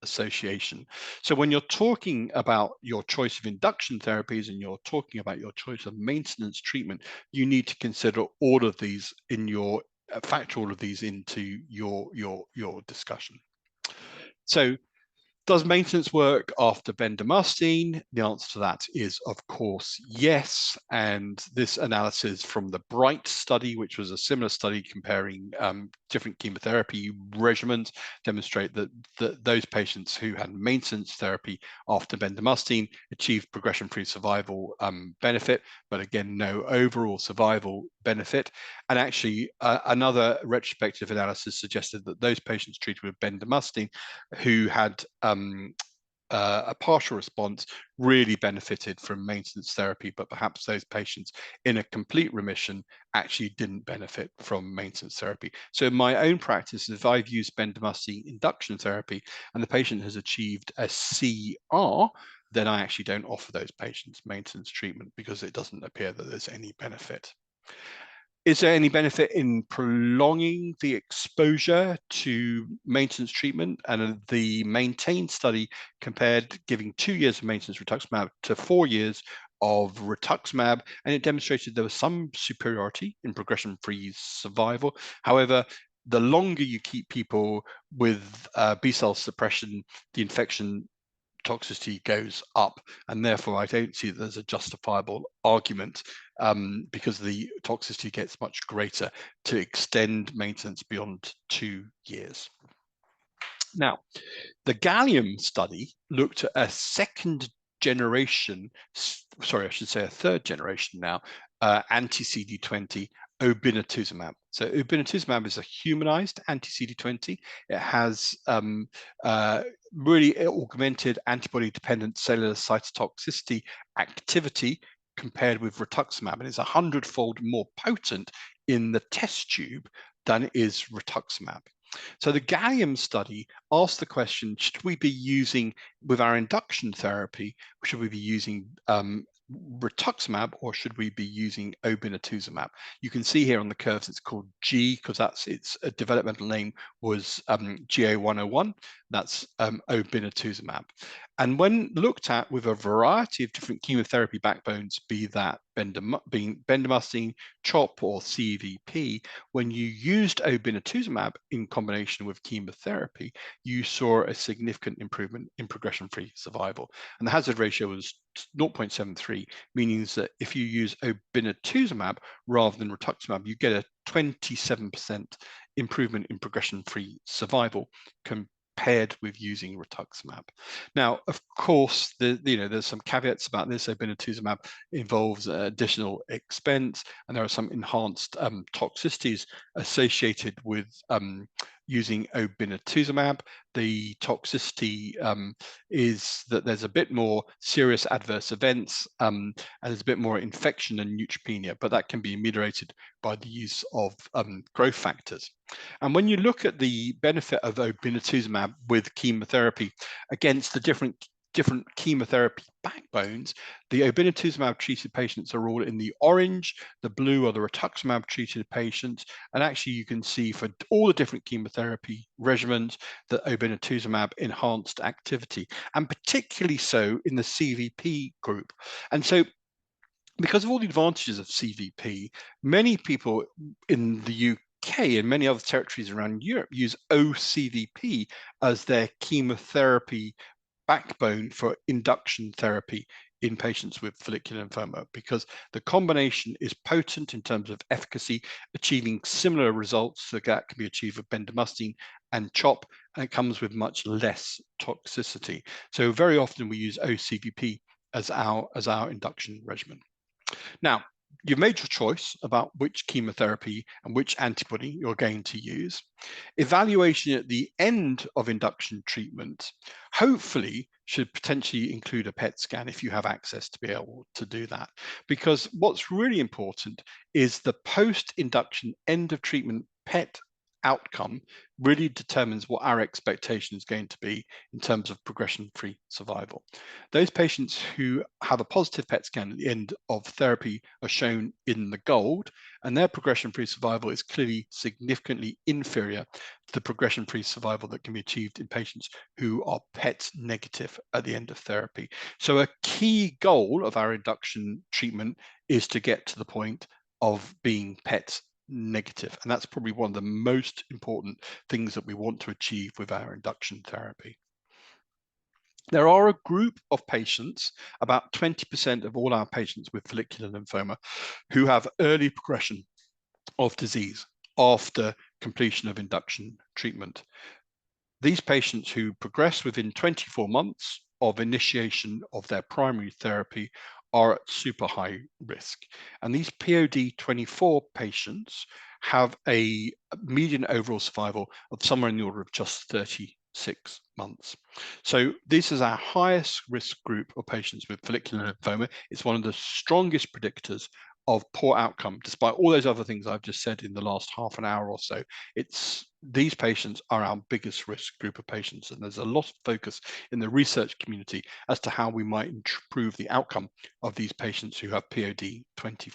association. So when you're talking about your choice of induction therapies and you're talking about your choice of maintenance treatment, you need to consider all of these in your factor all of these into your discussion. So does maintenance work after bendamustine? The answer to that is, of course, yes. And this analysis from the BRIGHT study, which was a similar study comparing different chemotherapy regimens, demonstrate that those patients who had maintenance therapy after bendamustine achieved progression-free survival benefit, but again, no overall survival benefit. And actually, another retrospective analysis suggested that those patients treated with bendamustine who had a partial response really benefited from maintenance therapy, but perhaps those patients in a complete remission actually didn't benefit from maintenance therapy. So in my own practice, if I've used bendamustine induction therapy and the patient has achieved a CR, then I actually don't offer those patients maintenance treatment because it doesn't appear that there's any benefit. Is there any benefit in prolonging the exposure to maintenance treatment? And the MAINTAIN study compared giving 2 years of maintenance rituximab to 4 years of rituximab, and it demonstrated there was some superiority in progression-free survival. However, the longer you keep people with B-cell suppression, the infection toxicity goes up, and therefore I don't see that there's a justifiable argument because the toxicity gets much greater to extend maintenance beyond 2 years. Now, the gallium study looked at a second generation, sorry, I should say a third generation now, anti-CD20 obinutuzumab. So obinutuzumab is a humanized anti-CD20. It has really augmented antibody-dependent cellular cytotoxicity activity compared with rituximab, and it's 100-fold more potent in the test tube than it is rituximab. So the gallium study asked the question, should we be using, with our induction therapy, should we be using rituximab or should we be using obinutuzumab? You can see here on the curves it's called G because that's its developmental name was GA101. That's obinutuzumab. And when looked at with a variety of different chemotherapy backbones, be that bendamustine, CHOP, or CVP, when you used obinutuzumab in combination with chemotherapy, you saw a significant improvement in progression-free survival. And the hazard ratio was 0.73, meaning that if you use obinutuzumab rather than rituximab, you get a 27% improvement in progression-free survival compared with using rituximab. Now, of course, there's some caveats about this. Obinutuzumab involves additional expense, and there are some enhanced toxicities associated with using obinutuzumab. The toxicity is that there's a bit more serious adverse events and there's a bit more infection and neutropenia, but that can be ameliorated by the use of growth factors. And when you look at the benefit of obinutuzumab with chemotherapy against the different chemotherapy backbones, the obinutuzumab treated patients are all in the orange, the blue are the rituximab treated patients, and actually you can see for all the different chemotherapy regimens that obinutuzumab enhanced activity, and particularly so in the CVP group. And so because of all the advantages of CVP, many people in the UK and many other territories around Europe use OCVP as their chemotherapy backbone for induction therapy in patients with follicular lymphoma, because the combination is potent in terms of efficacy, achieving similar results that can be achieved with bendamustine and CHOP, and it comes with much less toxicity. So very often we use OCVP as our induction regimen. Now, you've made your choice about which chemotherapy and which antibody you're going to use. Evaluation at the end of induction treatment hopefully should potentially include a PET scan if you have access to be able to do that. Because what's really important is the post-induction end of treatment PET outcome really determines what our expectation is going to be in terms of progression-free survival. Those patients who have a positive PET scan at the end of therapy are shown in the gold, and their progression-free survival is clearly significantly inferior to the progression-free survival that can be achieved in patients who are PET negative at the end of therapy. So a key goal of our induction treatment is to get to the point of being PET negative, and that's probably one of the most important things that we want to achieve with our induction therapy. There are a group of patients, about 20% of all our patients with follicular lymphoma, who have early progression of disease after completion of induction treatment. These patients who progress within 24 months of initiation of their primary therapy are at super high risk. And these POD24 patients have a median overall survival of somewhere in the order of just 36 6 months. So this is our highest risk group of patients with follicular lymphoma. It's one of the strongest predictors of poor outcome, despite all those other things I've just said in the last half an hour or so. These patients are our biggest risk group of patients, and there's a lot of focus in the research community as to how we might improve the outcome of these patients who have POD24.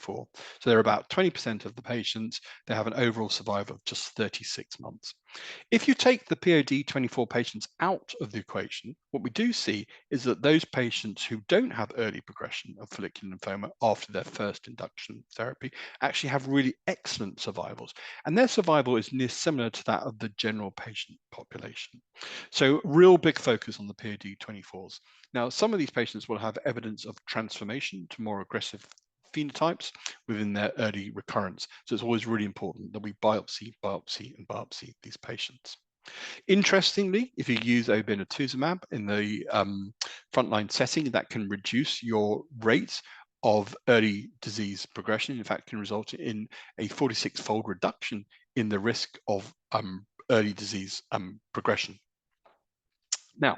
So they're about 20% of the patients. They have an overall survival of just 36 months. If you take the POD24 patients out of the equation, what we do see is that those patients who don't have early progression of follicular lymphoma after their first induction therapy actually have really excellent survivals, and their survival is near similar to that of the general patient population. So real big focus on the POD24s. Now, some of these patients will have evidence of transformation to more aggressive phenotypes within their early recurrence. So it's always really important that we biopsy, biopsy, and biopsy these patients. Interestingly, if you use obinutuzumab in the frontline setting, that can reduce your rate of early disease progression. In fact, can result in a 46-fold reduction in the risk of early disease progression. Now,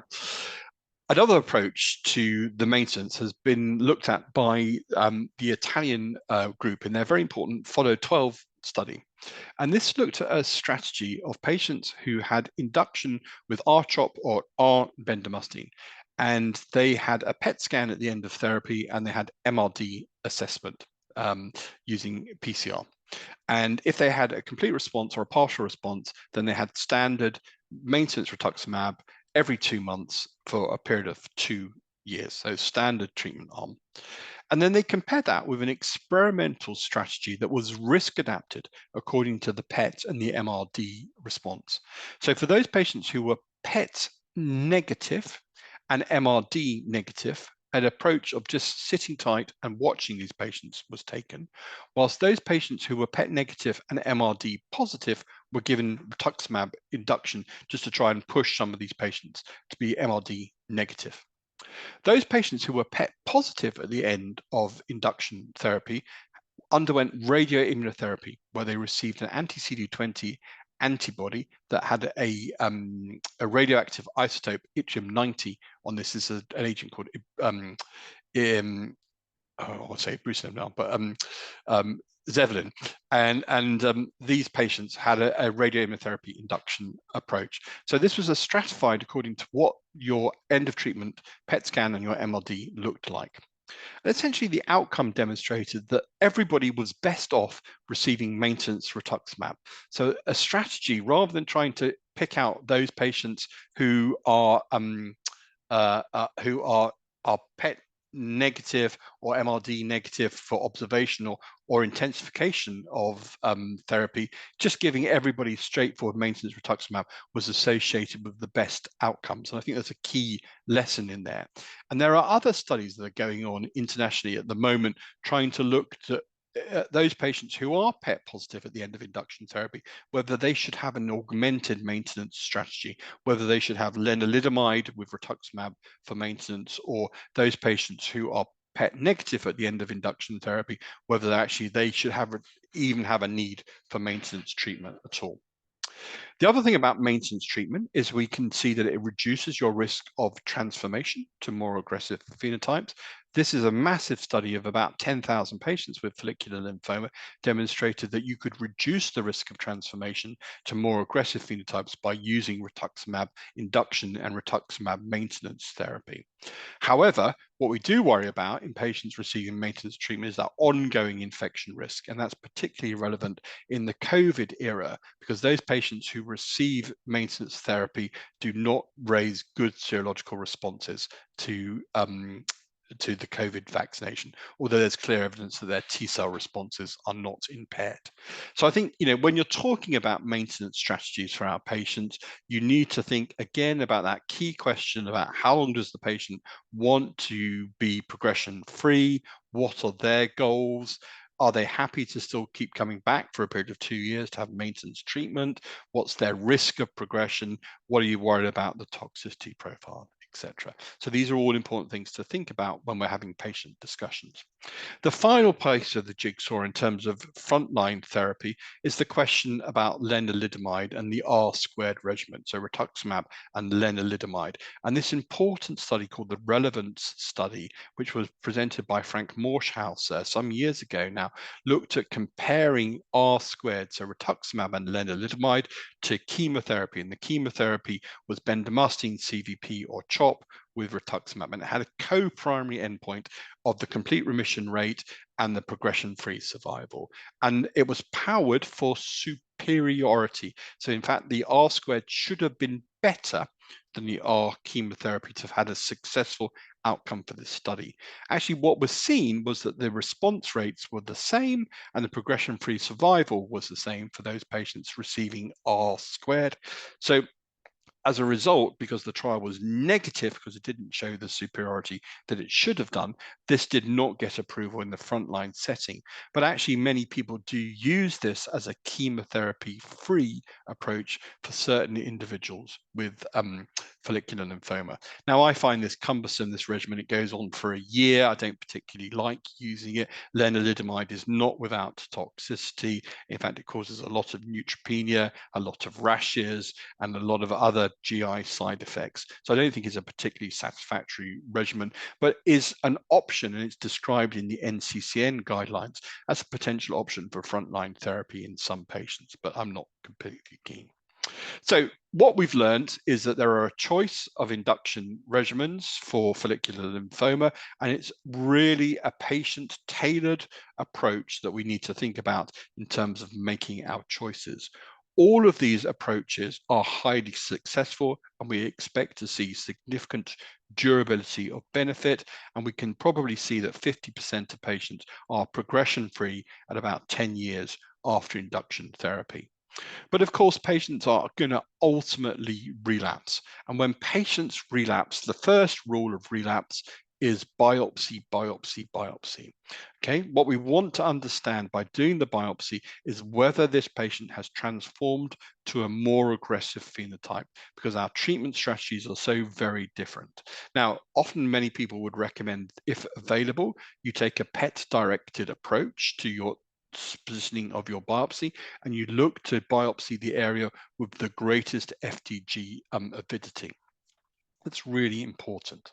another approach to the maintenance has been looked at by the Italian group in their very important Follow 12 study. And this looked at a strategy of patients who had induction with R-CHOP or R-bendamustine. And they had a PET scan at the end of therapy, and they had MRD assessment using PCR. And if they had a complete response or a partial response, then they had standard maintenance rituximab every 2 months for a period of 2 years, so standard treatment arm. And then they compared that with an experimental strategy that was risk adapted according to the PET and the MRD response. So for those patients who were PET negative and MRD negative, an approach of just sitting tight and watching these patients was taken, whilst those patients who were PET negative and MRD positive were given rituximab induction just to try and push some of these patients to be MRD negative. Those patients who were PET positive at the end of induction therapy underwent radioimmunotherapy, where they received an anti-CD20 antibody that had a radioactive isotope yttrium-90 on this. This is an agent called I'll say Brucin now, but Zevalin, and these patients had a radioimmunotherapy induction approach. So this was stratified according to what your end of treatment PET scan and your MRD looked like. And essentially, the outcome demonstrated that everybody was best off receiving maintenance rituximab. So a strategy, rather than trying to pick out those patients who are PET negative or MRD negative for observational or intensification of therapy, just giving everybody straightforward maintenance rituximab was associated with the best outcomes. And I think that's a key lesson in there. And there are other studies that are going on internationally at the moment trying to look to those patients who are PET positive at the end of induction therapy, whether they should have an augmented maintenance strategy, whether they should have lenalidomide with rituximab for maintenance, or those patients who are PET negative at the end of induction therapy, whether actually they should even have a need for maintenance treatment at all. The other thing about maintenance treatment is we can see that it reduces your risk of transformation to more aggressive phenotypes. This is a massive study of about 10,000 patients with follicular lymphoma, demonstrated that you could reduce the risk of transformation to more aggressive phenotypes by using rituximab induction and rituximab maintenance therapy. However, what we do worry about in patients receiving maintenance treatment is that ongoing infection risk, and that's particularly relevant in the COVID era, because those patients who receive maintenance therapy do not raise good serological responses to the COVID vaccination, although there's clear evidence that their T-cell responses are not impaired. So I think, when you're talking about maintenance strategies for our patients, you need to think again about that key question about how long does the patient want to be progression-free? What are their goals? Are they happy to still keep coming back for a period of 2 years to have maintenance treatment? What's their risk of progression? What are you worried about the toxicity profile, etc. So these are all important things to think about when we're having patient discussions. The final piece of the jigsaw in terms of frontline therapy is the question about lenalidomide and the R-squared regimen, so rituximab and lenalidomide. And this important study called the Relevance study, which was presented by Frank Morschhauser some years ago now, looked at comparing R-squared, so rituximab and lenalidomide, to chemotherapy. And the chemotherapy was bendamustine, CVP, or CHOP with rituximab. And it had a co-primary endpoint of the complete remission rate and the progression-free survival. And it was powered for superiority. So in fact, the R-squared should have been better than the R chemotherapy to have had a successful outcome for this study. Actually, what was seen was that the response rates were the same and the progression-free survival was the same for those patients receiving R-squared. So as a result, because the trial was negative, because it didn't show the superiority that it should have done, this did not get approval in the frontline setting. But actually, many people do use this as a chemotherapy-free approach for certain individuals with follicular lymphoma. Now, I find this cumbersome, this regimen. It goes on for a year. I don't particularly like using it. Lenalidomide is not without toxicity. In fact, it causes a lot of neutropenia, a lot of rashes, and a lot of other GI side effects. So I don't think it's a particularly satisfactory regimen, but is an option, and it's described in the NCCN guidelines as a potential option for frontline therapy in some patients, but I'm not completely keen. So what we've learned is that there are a choice of induction regimens for follicular lymphoma, and it's really a patient-tailored approach that we need to think about in terms of making our choices. All of these approaches are highly successful, and we expect to see significant durability of benefit, and we can probably see that 50% of patients are progression-free at about 10 years after induction therapy. But of course, patients are going to ultimately relapse. And when patients relapse, the first rule of relapse is biopsy, biopsy, biopsy. Okay, what we want to understand by doing the biopsy is whether this patient has transformed to a more aggressive phenotype, because our treatment strategies are so very different. Now, often many people would recommend, if available, you take a PET-directed approach to your positioning of your biopsy, and you look to biopsy the area with the greatest FDG avidity. That's really important.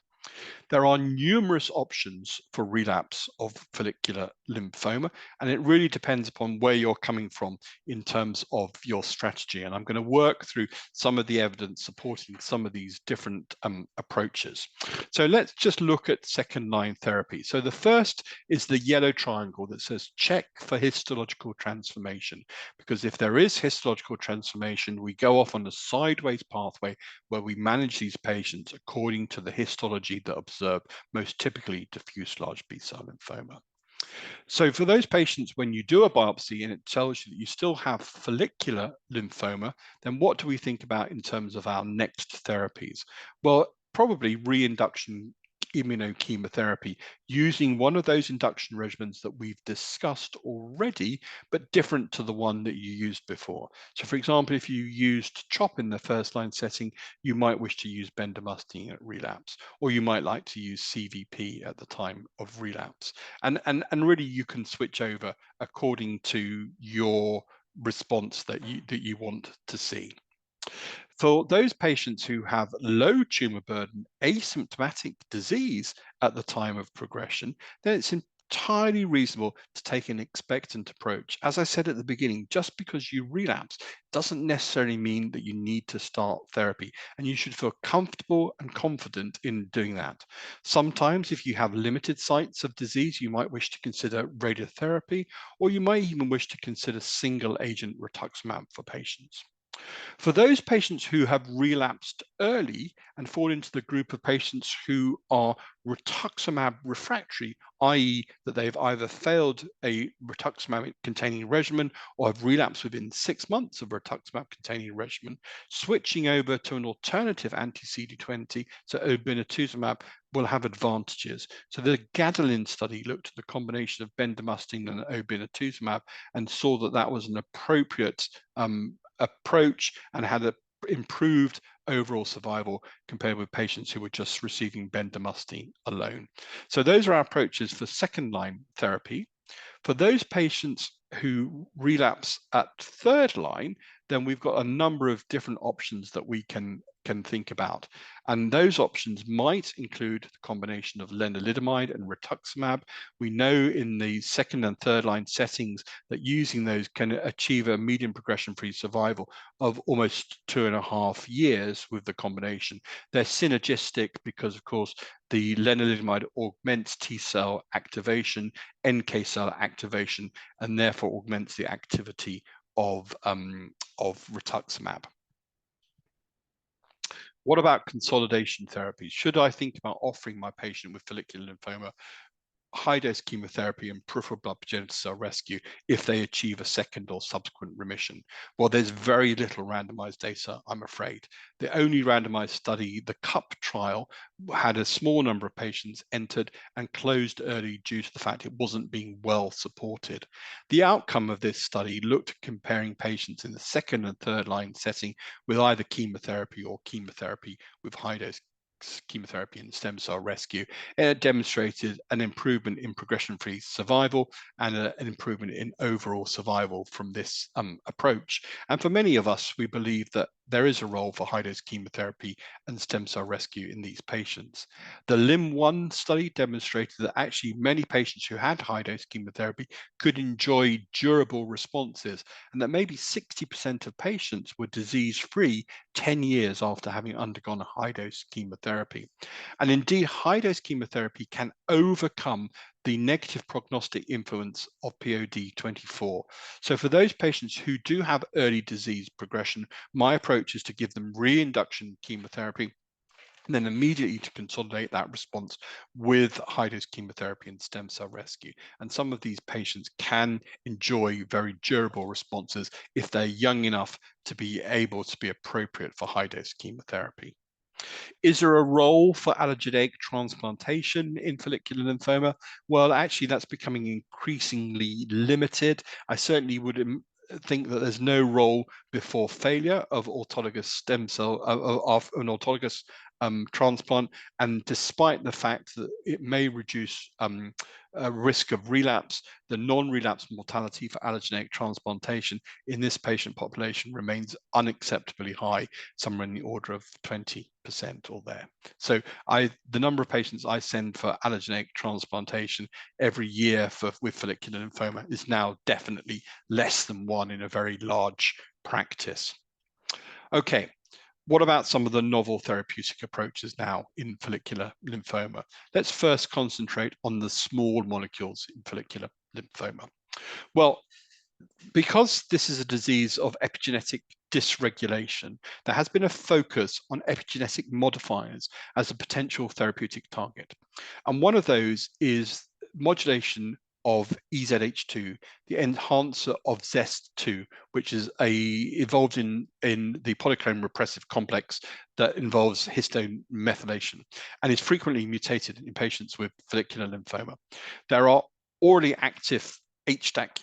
There are numerous options for relapse of follicular lymphoma, and it really depends upon where you're coming from in terms of your strategy. And I'm going to work through some of the evidence supporting some of these different approaches. So let's just look at second-line therapy. So the first is the yellow triangle that says check for histological transformation, because if there is histological transformation, we go off on a sideways pathway where we manage these patients according to the histology that observed most typically diffuse large B-cell lymphoma. So for those patients, when you do a biopsy and it tells you that you still have follicular lymphoma, then what do we think about in terms of our next therapies? Well, probably reinduction immunochemotherapy using one of those induction regimens that we've discussed already, but different to the one that you used before. So for example, if you used CHOP in the first line setting, you might wish to use bendamustine at relapse, or you might like to use CVP at the time of relapse. And really you can switch over according to your response that you want to see. For those patients who have low tumor burden, asymptomatic disease at the time of progression, then it's entirely reasonable to take an expectant approach. As I said at the beginning, just because you relapse doesn't necessarily mean that you need to start therapy, and you should feel comfortable and confident in doing that. Sometimes, if you have limited sites of disease, you might wish to consider radiotherapy, or you might even wish to consider single agent rituximab for patients. For those patients who have relapsed early and fall into the group of patients who are rituximab refractory, i.e. that they've either failed a rituximab-containing regimen or have relapsed within 6 months of rituximab-containing regimen, switching over to an alternative anti-CD20, so obinutuzumab, will have advantages. So the Gadolin study looked at the combination of bendamustine and obinutuzumab and saw that that was an appropriate approach and had a improved overall survival compared with patients who were just receiving bendamustine alone. So those are our approaches for second-line therapy. For those patients who relapse at third line, then we've got a number of different options that we can think about. And those options might include the combination of lenalidomide and rituximab. We know in the second and third line settings that using those can achieve a median progression-free survival of almost 2.5 years with the combination. They're synergistic because, of course, the lenalidomide augments T cell activation, NK cell activation, and therefore augments the activity of rituximab. What about consolidation therapies? Should I think about offering my patient with follicular lymphoma high-dose chemotherapy and peripheral blood progenitor cell rescue if they achieve a second or subsequent remission? Well, there's very little randomized data, I'm afraid. The only randomized study, the CUP trial, had a small number of patients entered and closed early due to the fact it wasn't being well supported. The outcome of this study looked at comparing patients in the second and third line setting with either chemotherapy or chemotherapy with high-dose chemotherapy and stem cell rescue. It demonstrated an improvement in progression-free survival and an improvement in overall survival from this approach. And for many of us, we believe that there is a role for high-dose chemotherapy and stem cell rescue in these patients. The LYM-1 study demonstrated that actually many patients who had high-dose chemotherapy could enjoy durable responses, and that maybe 60% of patients were disease-free 10 years after having undergone a high-dose chemotherapy. And indeed, high-dose chemotherapy can overcome the negative prognostic influence of POD24. So for those patients who do have early disease progression, my approach is to give them reinduction chemotherapy and then immediately to consolidate that response with high-dose chemotherapy and stem cell rescue. And some of these patients can enjoy very durable responses if they're young enough to be able to be appropriate for high-dose chemotherapy. Is there a role for allogeneic transplantation in follicular lymphoma? Well, actually, that's becoming increasingly limited. I certainly would think that there's no role before failure of autologous stem cell, of an autologous transplant. And despite the fact that it may reduce risk of relapse, the non-relapse mortality for allogeneic transplantation in this patient population remains unacceptably high, somewhere in the order of 20% or there. So the number of patients I send for allogeneic transplantation every year with follicular lymphoma is now definitely less than one in a very large practice. Okay. What about some of the novel therapeutic approaches now in follicular lymphoma? Let's first concentrate on the small molecules in follicular lymphoma. Well, because this is a disease of epigenetic dysregulation, there has been a focus on epigenetic modifiers as a potential therapeutic target. And one of those is modulation of EZH2, the enhancer of ZEST2, which is involved in the polyclonal repressive complex that involves histone methylation and is frequently mutated in patients with follicular lymphoma. There are orally active EZH2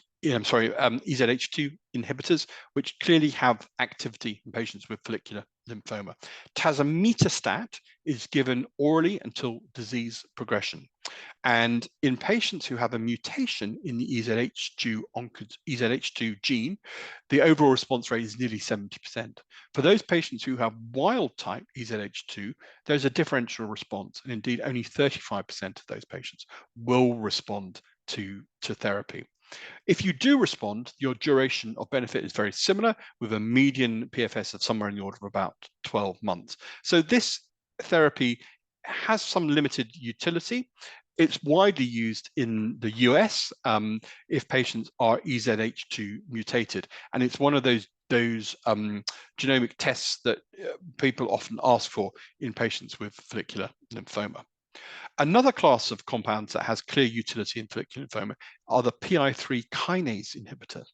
inhibitors, which clearly have activity in patients with follicular lymphoma. Tazemetostat is given orally until disease progression. And in patients who have a mutation in the EZH2 gene, the overall response rate is nearly 70%. For those patients who have wild type EZH2, there's a differential response. And indeed, only 35% of those patients will respond to therapy. If you do respond, your duration of benefit is very similar, with a median PFS of somewhere in the order of about 12 months. So this therapy has some limited utility. It's widely used in the US if patients are EZH2 mutated, and it's one of those genomic tests that people often ask for in patients with follicular lymphoma. Another class of compounds that has clear utility in follicular lymphoma are the PI3 kinase inhibitors.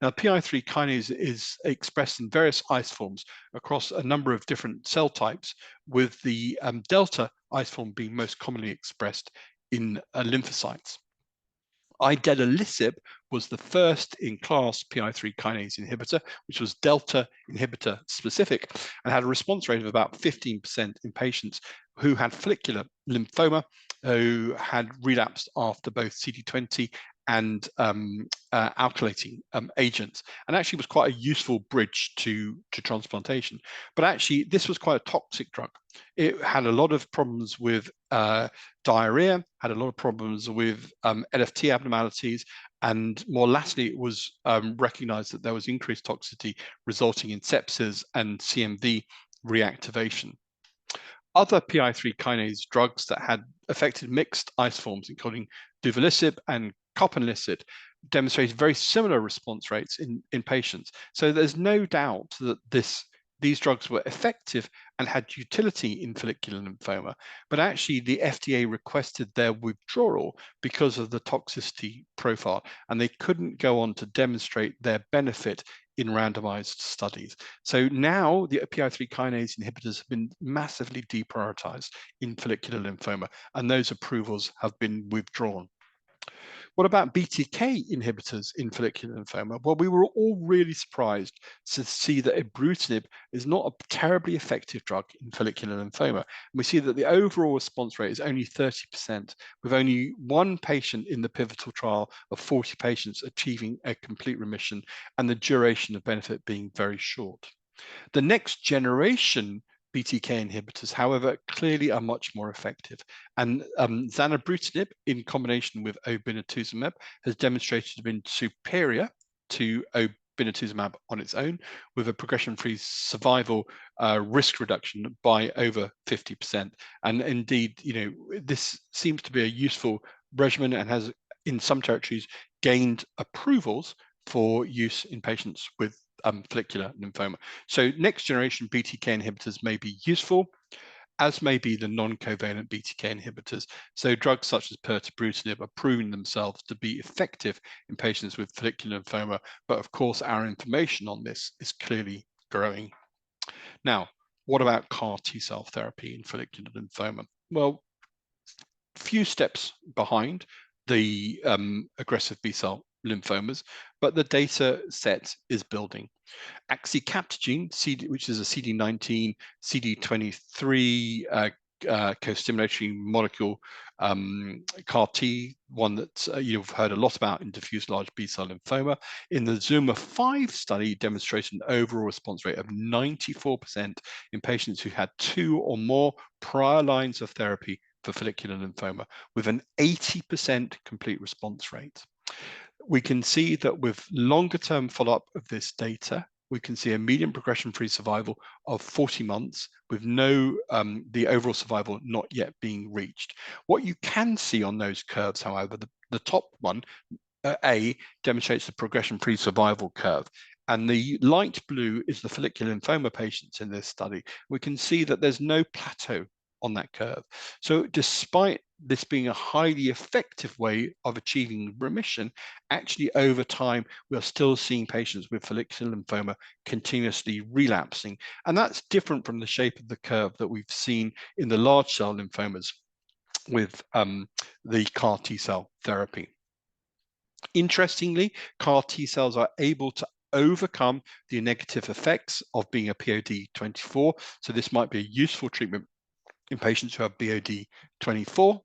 Now, PI3 kinase is expressed in various isoforms across a number of different cell types, with the delta isoform being most commonly expressed in lymphocytes. Idelalisib was the first in class PI3 kinase inhibitor, which was delta inhibitor specific, and had a response rate of about 15% in patients who had follicular lymphoma, who had relapsed after both CD20 and alkylating agents, and actually was quite a useful bridge to transplantation. But actually, this was quite a toxic drug. It had a lot of problems with diarrhea, had a lot of problems with LFT abnormalities, and more latterly, it was recognized that there was increased toxicity resulting in sepsis and CMV reactivation. Other PI3 kinase drugs that had affected mixed isoforms, including duvelisib and copanlisib, demonstrated very similar response rates in patients. So there's no doubt that these drugs were effective and had utility in follicular lymphoma, but actually the FDA requested their withdrawal because of the toxicity profile, and they couldn't go on to demonstrate their benefit in randomized studies. So now the PI3 kinase inhibitors have been massively deprioritized in follicular lymphoma, and those approvals have been withdrawn. What about BTK inhibitors in follicular lymphoma? Well, we were all really surprised to see that ibrutinib is not a terribly effective drug in follicular lymphoma. And we see that the overall response rate is only 30%, with only one patient in the pivotal trial of 40 patients achieving a complete remission, and the duration of benefit being very short. The next generation BTK inhibitors, however, clearly are much more effective. And zanubrutinib, in combination with obinutuzumab, has demonstrated to be superior to obinutuzumab on its own, with a progression-free survival risk reduction by over 50%. And indeed, this seems to be a useful regimen and has, in some territories, gained approvals for use in patients with follicular lymphoma. So next generation BTK inhibitors may be useful, as may be the non-covalent BTK inhibitors. So drugs such as pirtobrutinib are proving themselves to be effective in patients with follicular lymphoma, but of course our information on this is clearly growing. Now, what about CAR T-cell therapy in follicular lymphoma? Well, few steps behind the aggressive B-cell lymphomas, but the data set is building. Axicabtagene, which is a CD19, CD23 co-stimulatory molecule CAR T, one that you've heard a lot about in diffuse large B-cell lymphoma, in the ZUMA-5 study demonstrated an overall response rate of 94% in patients who had 2 or more prior lines of therapy for follicular lymphoma, with an 80% complete response rate. We can see that with longer-term follow-up of this data, we can see a median progression-free survival of 40 months, with the overall survival not yet being reached. What you can see on those curves, however, the top one, A, demonstrates the progression-free survival curve, and the light blue is the follicular lymphoma patients in this study. We can see that there's no plateau on that curve. So despite this being a highly effective way of achieving remission, actually over time, we are still seeing patients with follicular lymphoma continuously relapsing. And that's different from the shape of the curve that we've seen in the large cell lymphomas with the CAR T-cell therapy. Interestingly, CAR T-cells are able to overcome the negative effects of being a POD24. So this might be a useful treatment in patients who have BOD24.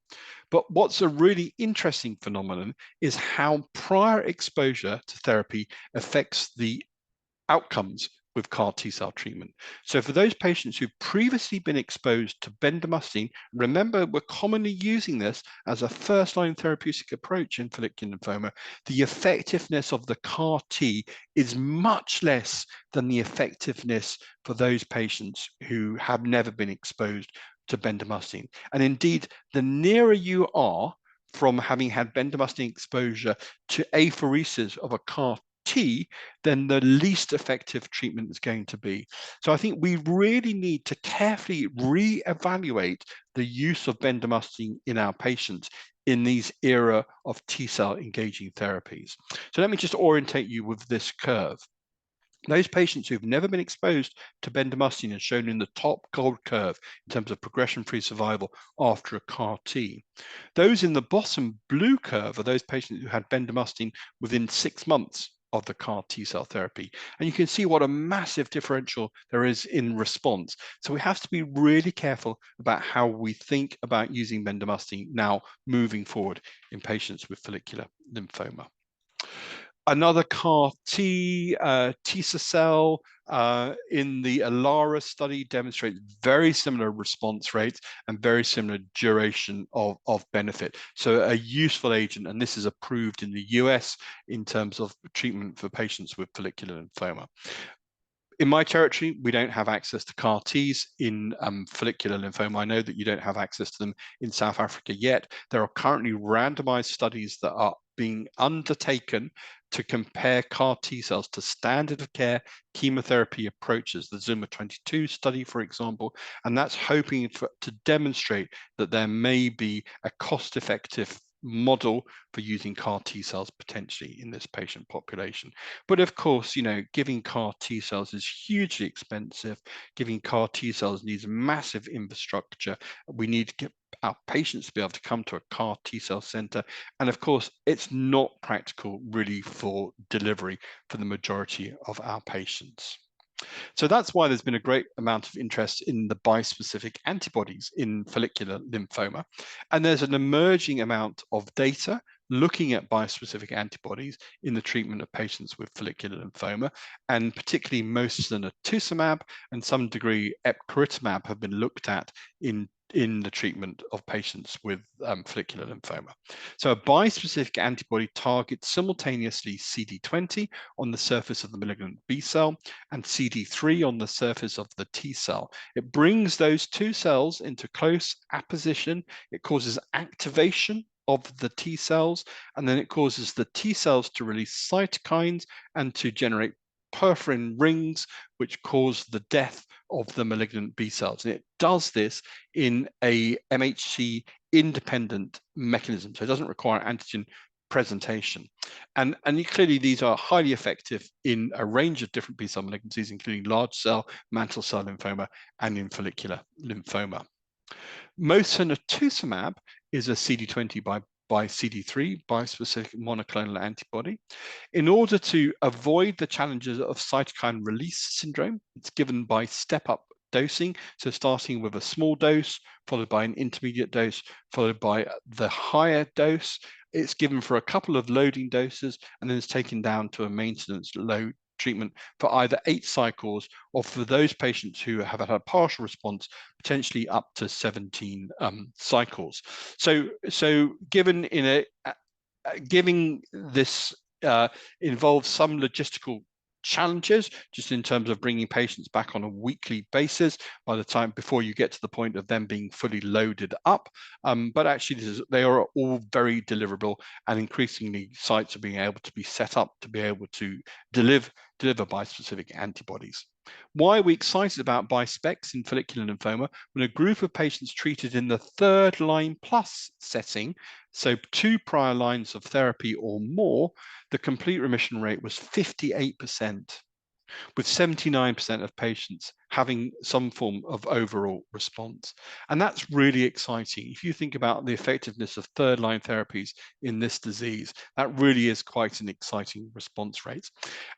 But what's a really interesting phenomenon is how prior exposure to therapy affects the outcomes with CAR T-cell treatment. So for those patients who've previously been exposed to bendamustine, remember we're commonly using this as a first-line therapeutic approach in follicular lymphoma, the effectiveness of the CAR T is much less than the effectiveness for those patients who have never been exposed to bendamustine. And indeed, the nearer you are from having had bendamustine exposure to apheresis of a CAR T, then the least effective treatment is going to be. So I think we really need to carefully re-evaluate the use of bendamustine in our patients in these era of T-cell engaging therapies. So let me just orientate you with this curve. Those patients who've never been exposed to bendamustine, as shown in the top gold curve in terms of progression-free survival after a CAR T. Those in the bottom blue curve are those patients who had bendamustine within 6 months of the CAR T-cell therapy. And you can see what a massive differential there is in response. So we have to be really careful about how we think about using bendamustine now moving forward in patients with follicular lymphoma. Another CAR T, T-cell in the ALARA study demonstrates very similar response rates and very similar duration of benefit. So a useful agent, and this is approved in the US in terms of treatment for patients with follicular lymphoma. In my territory, we don't have access to CAR Ts in follicular lymphoma. I know that you don't have access to them in South Africa yet. There are currently randomized studies that are being undertaken to compare CAR T cells to standard of care chemotherapy approaches, the Zuma 22 study, for example, and that's hoping to demonstrate that there may be a cost-effective model for using CAR T cells potentially in this patient population. But of course, you know, giving CAR T cells is hugely expensive. Giving CAR T cells needs massive infrastructure. We need to get our patients to be able to come to a CAR T cell center. And of course, it's not practical really for delivery for the majority of our patients. So that's why there's been a great amount of interest in the bispecific antibodies in follicular lymphoma. And there's an emerging amount of data looking at bispecific antibodies in the treatment of patients with follicular lymphoma, and particularly mosunetuzumab and some degree epcoritamab have been looked at in the treatment of patients with follicular lymphoma. So a bispecific antibody targets simultaneously CD20 on the surface of the malignant B cell and CD3 on the surface of the T cell. It brings those two cells into close apposition. It causes activation of the T cells, and then it causes the T cells to release cytokines and to generate perforin rings, which cause the death of the malignant B cells. And it does this in a MHC independent mechanism, so it doesn't require antigen presentation. And clearly these are highly effective in a range of different B cell malignancies, including large cell, mantle cell lymphoma, and in follicular lymphoma. Mosunetuzumab is a CD20 by CD3 bispecific monoclonal antibody. In order to avoid the challenges of cytokine release syndrome, it's given by step-up dosing, so starting with a small dose, followed by an intermediate dose, followed by the higher dose. It's given for a couple of loading doses, and then it's taken down to a maintenance low treatment for either 8 cycles, or for those patients who have had a partial response, potentially up to 17 cycles. So given in giving this involves some logistical challenges just in terms of bringing patients back on a weekly basis by the time before you get to the point of them being fully loaded up, but actually they are all very deliverable, and increasingly sites are being able to be set up to be able to deliver bispecific antibodies. Why are we excited about bispecs in follicular lymphoma? When a group of patients treated in the 3rd line plus setting, so 2 prior lines of therapy or more, the complete remission rate was 58%, with 79% of patients having some form of overall response. And that's really exciting. If you think about the effectiveness of 3rd line therapies in this disease, that really is quite an exciting response rate.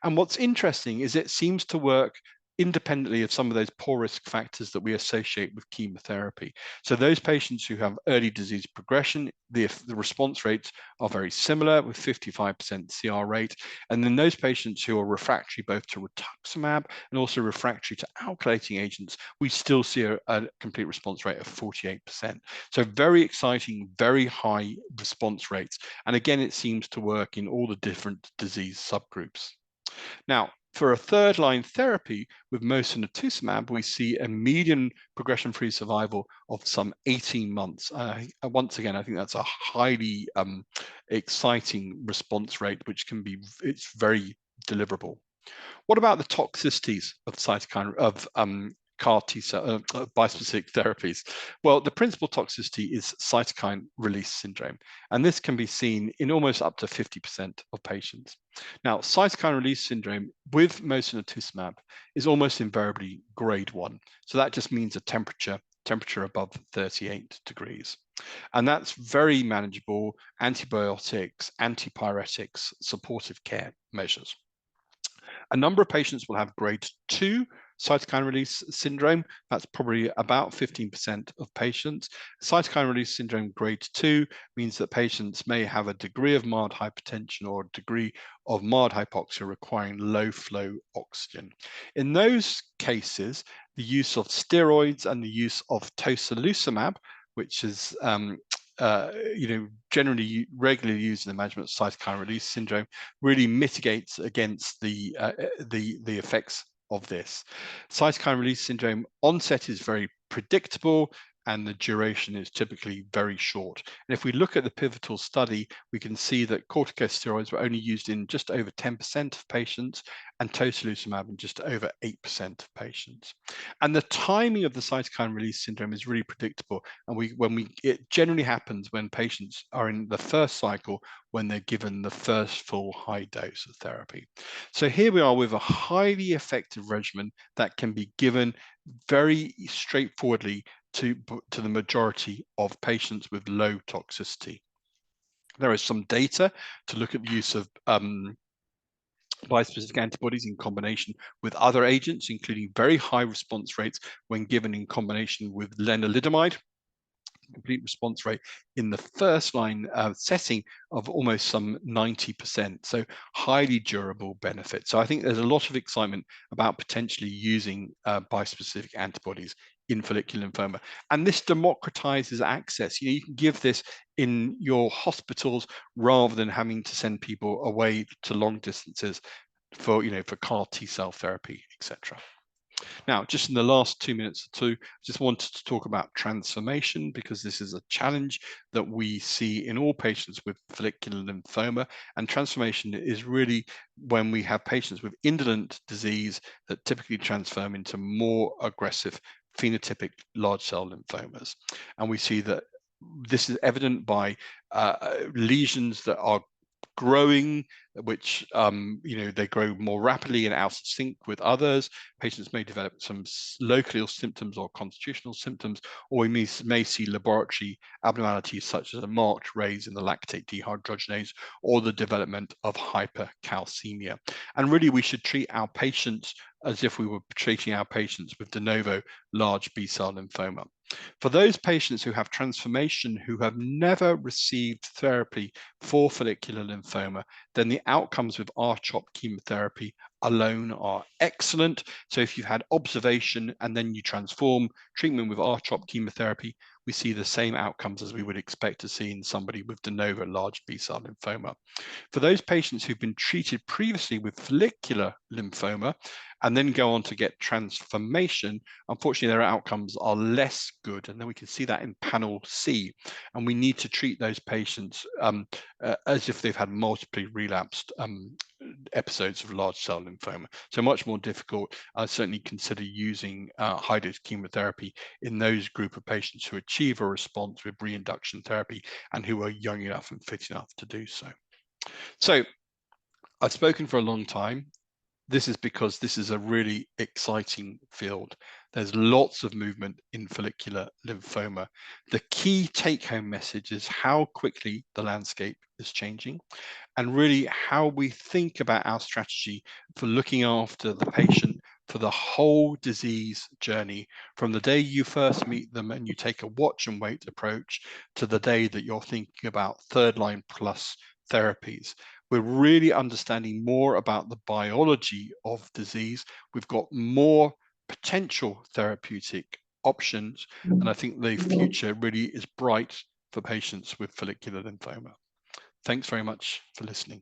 And what's interesting is it seems to work independently of some of those poor risk factors that we associate with chemotherapy. So those patients who have early disease progression, the response rates are very similar, with 55% CR rate. And then those patients who are refractory both to rituximab and also refractory to alkylating agents, we still see a complete response rate of 48%. So very exciting, very high response rates. And again, it seems to work in all the different disease subgroups. Now, for a 3rd line therapy with mosunetuzumab, we see a median progression-free survival of some 18 months. Once again, I think that's a highly exciting response rate, which it's very deliverable. What about the toxicities of cytokine CAR T-cell bispecific therapies? Well, the principal toxicity is cytokine release syndrome, and this can be seen in almost up to 50% of patients. Now, cytokine release syndrome with mosunetuzumab is almost invariably grade 1. So that just means a temperature above 38 degrees. And that's very manageable: antibiotics, antipyretics, supportive care measures. A number of patients will have grade 2 cytokine release syndrome. That's probably about 15% of patients. Cytokine release syndrome grade 2 means that patients may have a degree of mild hypertension or a degree of mild hypoxia requiring low flow oxygen. In those cases, the use of steroids and the use of tocilizumab, which is generally regularly used in the management of cytokine release syndrome, really mitigates against the effects of this. Cytokine release syndrome onset is very predictable, and the duration is typically very short. And if we look at the pivotal study, we can see that corticosteroids were only used in just over 10% of patients, and tocilizumab in just over 8% of patients. And the timing of the cytokine release syndrome is really predictable. And it generally happens when patients are in the first cycle, when they're given the first full high dose of therapy. So here we are with a highly effective regimen that can be given very straightforwardly to the majority of patients with low toxicity. There is some data to look at the use of bispecific antibodies in combination with other agents, including very high response rates when given in combination with lenalidomide. Complete response rate in the first line setting of almost some 90%, so highly durable benefit. So I think there's a lot of excitement about potentially using bispecific antibodies in follicular lymphoma, and this democratizes access. You can give this in your hospitals rather than having to send people away to long distances for CAR T-cell therapy, etc. Now, just in the last 2 minutes or two, I just wanted to talk about transformation, because this is a challenge that we see in all patients with follicular lymphoma. And transformation is really when we have patients with indolent disease that typically transform into more aggressive phenotypic large cell lymphomas. And we see that this is evident by lesions that are growing, which they grow more rapidly and out of sync with others. Patients may develop some local symptoms or constitutional symptoms, or we may see laboratory abnormalities such as a marked raise in the lactate dehydrogenase or the development of hypercalcemia. And really, we should treat our patients as if we were treating our patients with de novo large B-cell lymphoma. For those patients who have transformation, who have never received therapy for follicular lymphoma, then the outcomes with R-CHOP chemotherapy alone are excellent. So if you've had observation and then you transform treatment with R-CHOP chemotherapy, we see the same outcomes as we would expect to see in somebody with de novo large B-cell lymphoma. For those patients who've been treated previously with follicular lymphoma and then go on to get transformation, unfortunately, their outcomes are less good. And then we can see that in panel C. And we need to treat those patients as if they've had multiply relapsed episodes of large cell lymphoma. So much more difficult. I certainly consider using high dose chemotherapy in those group of patients who achieve a response with reinduction therapy and who are young enough and fit enough to do so. So I've spoken for a long time. This is because this is a really exciting field. There's lots of movement in follicular lymphoma. The key take-home message is how quickly the landscape is changing, and really how we think about our strategy for looking after the patient for the whole disease journey, from the day you first meet them and you take a watch and wait approach to the day that you're thinking about third line plus therapies. We're really understanding more about the biology of disease. We've got more potential therapeutic options, and I think the future really is bright for patients with follicular lymphoma. Thanks very much for listening.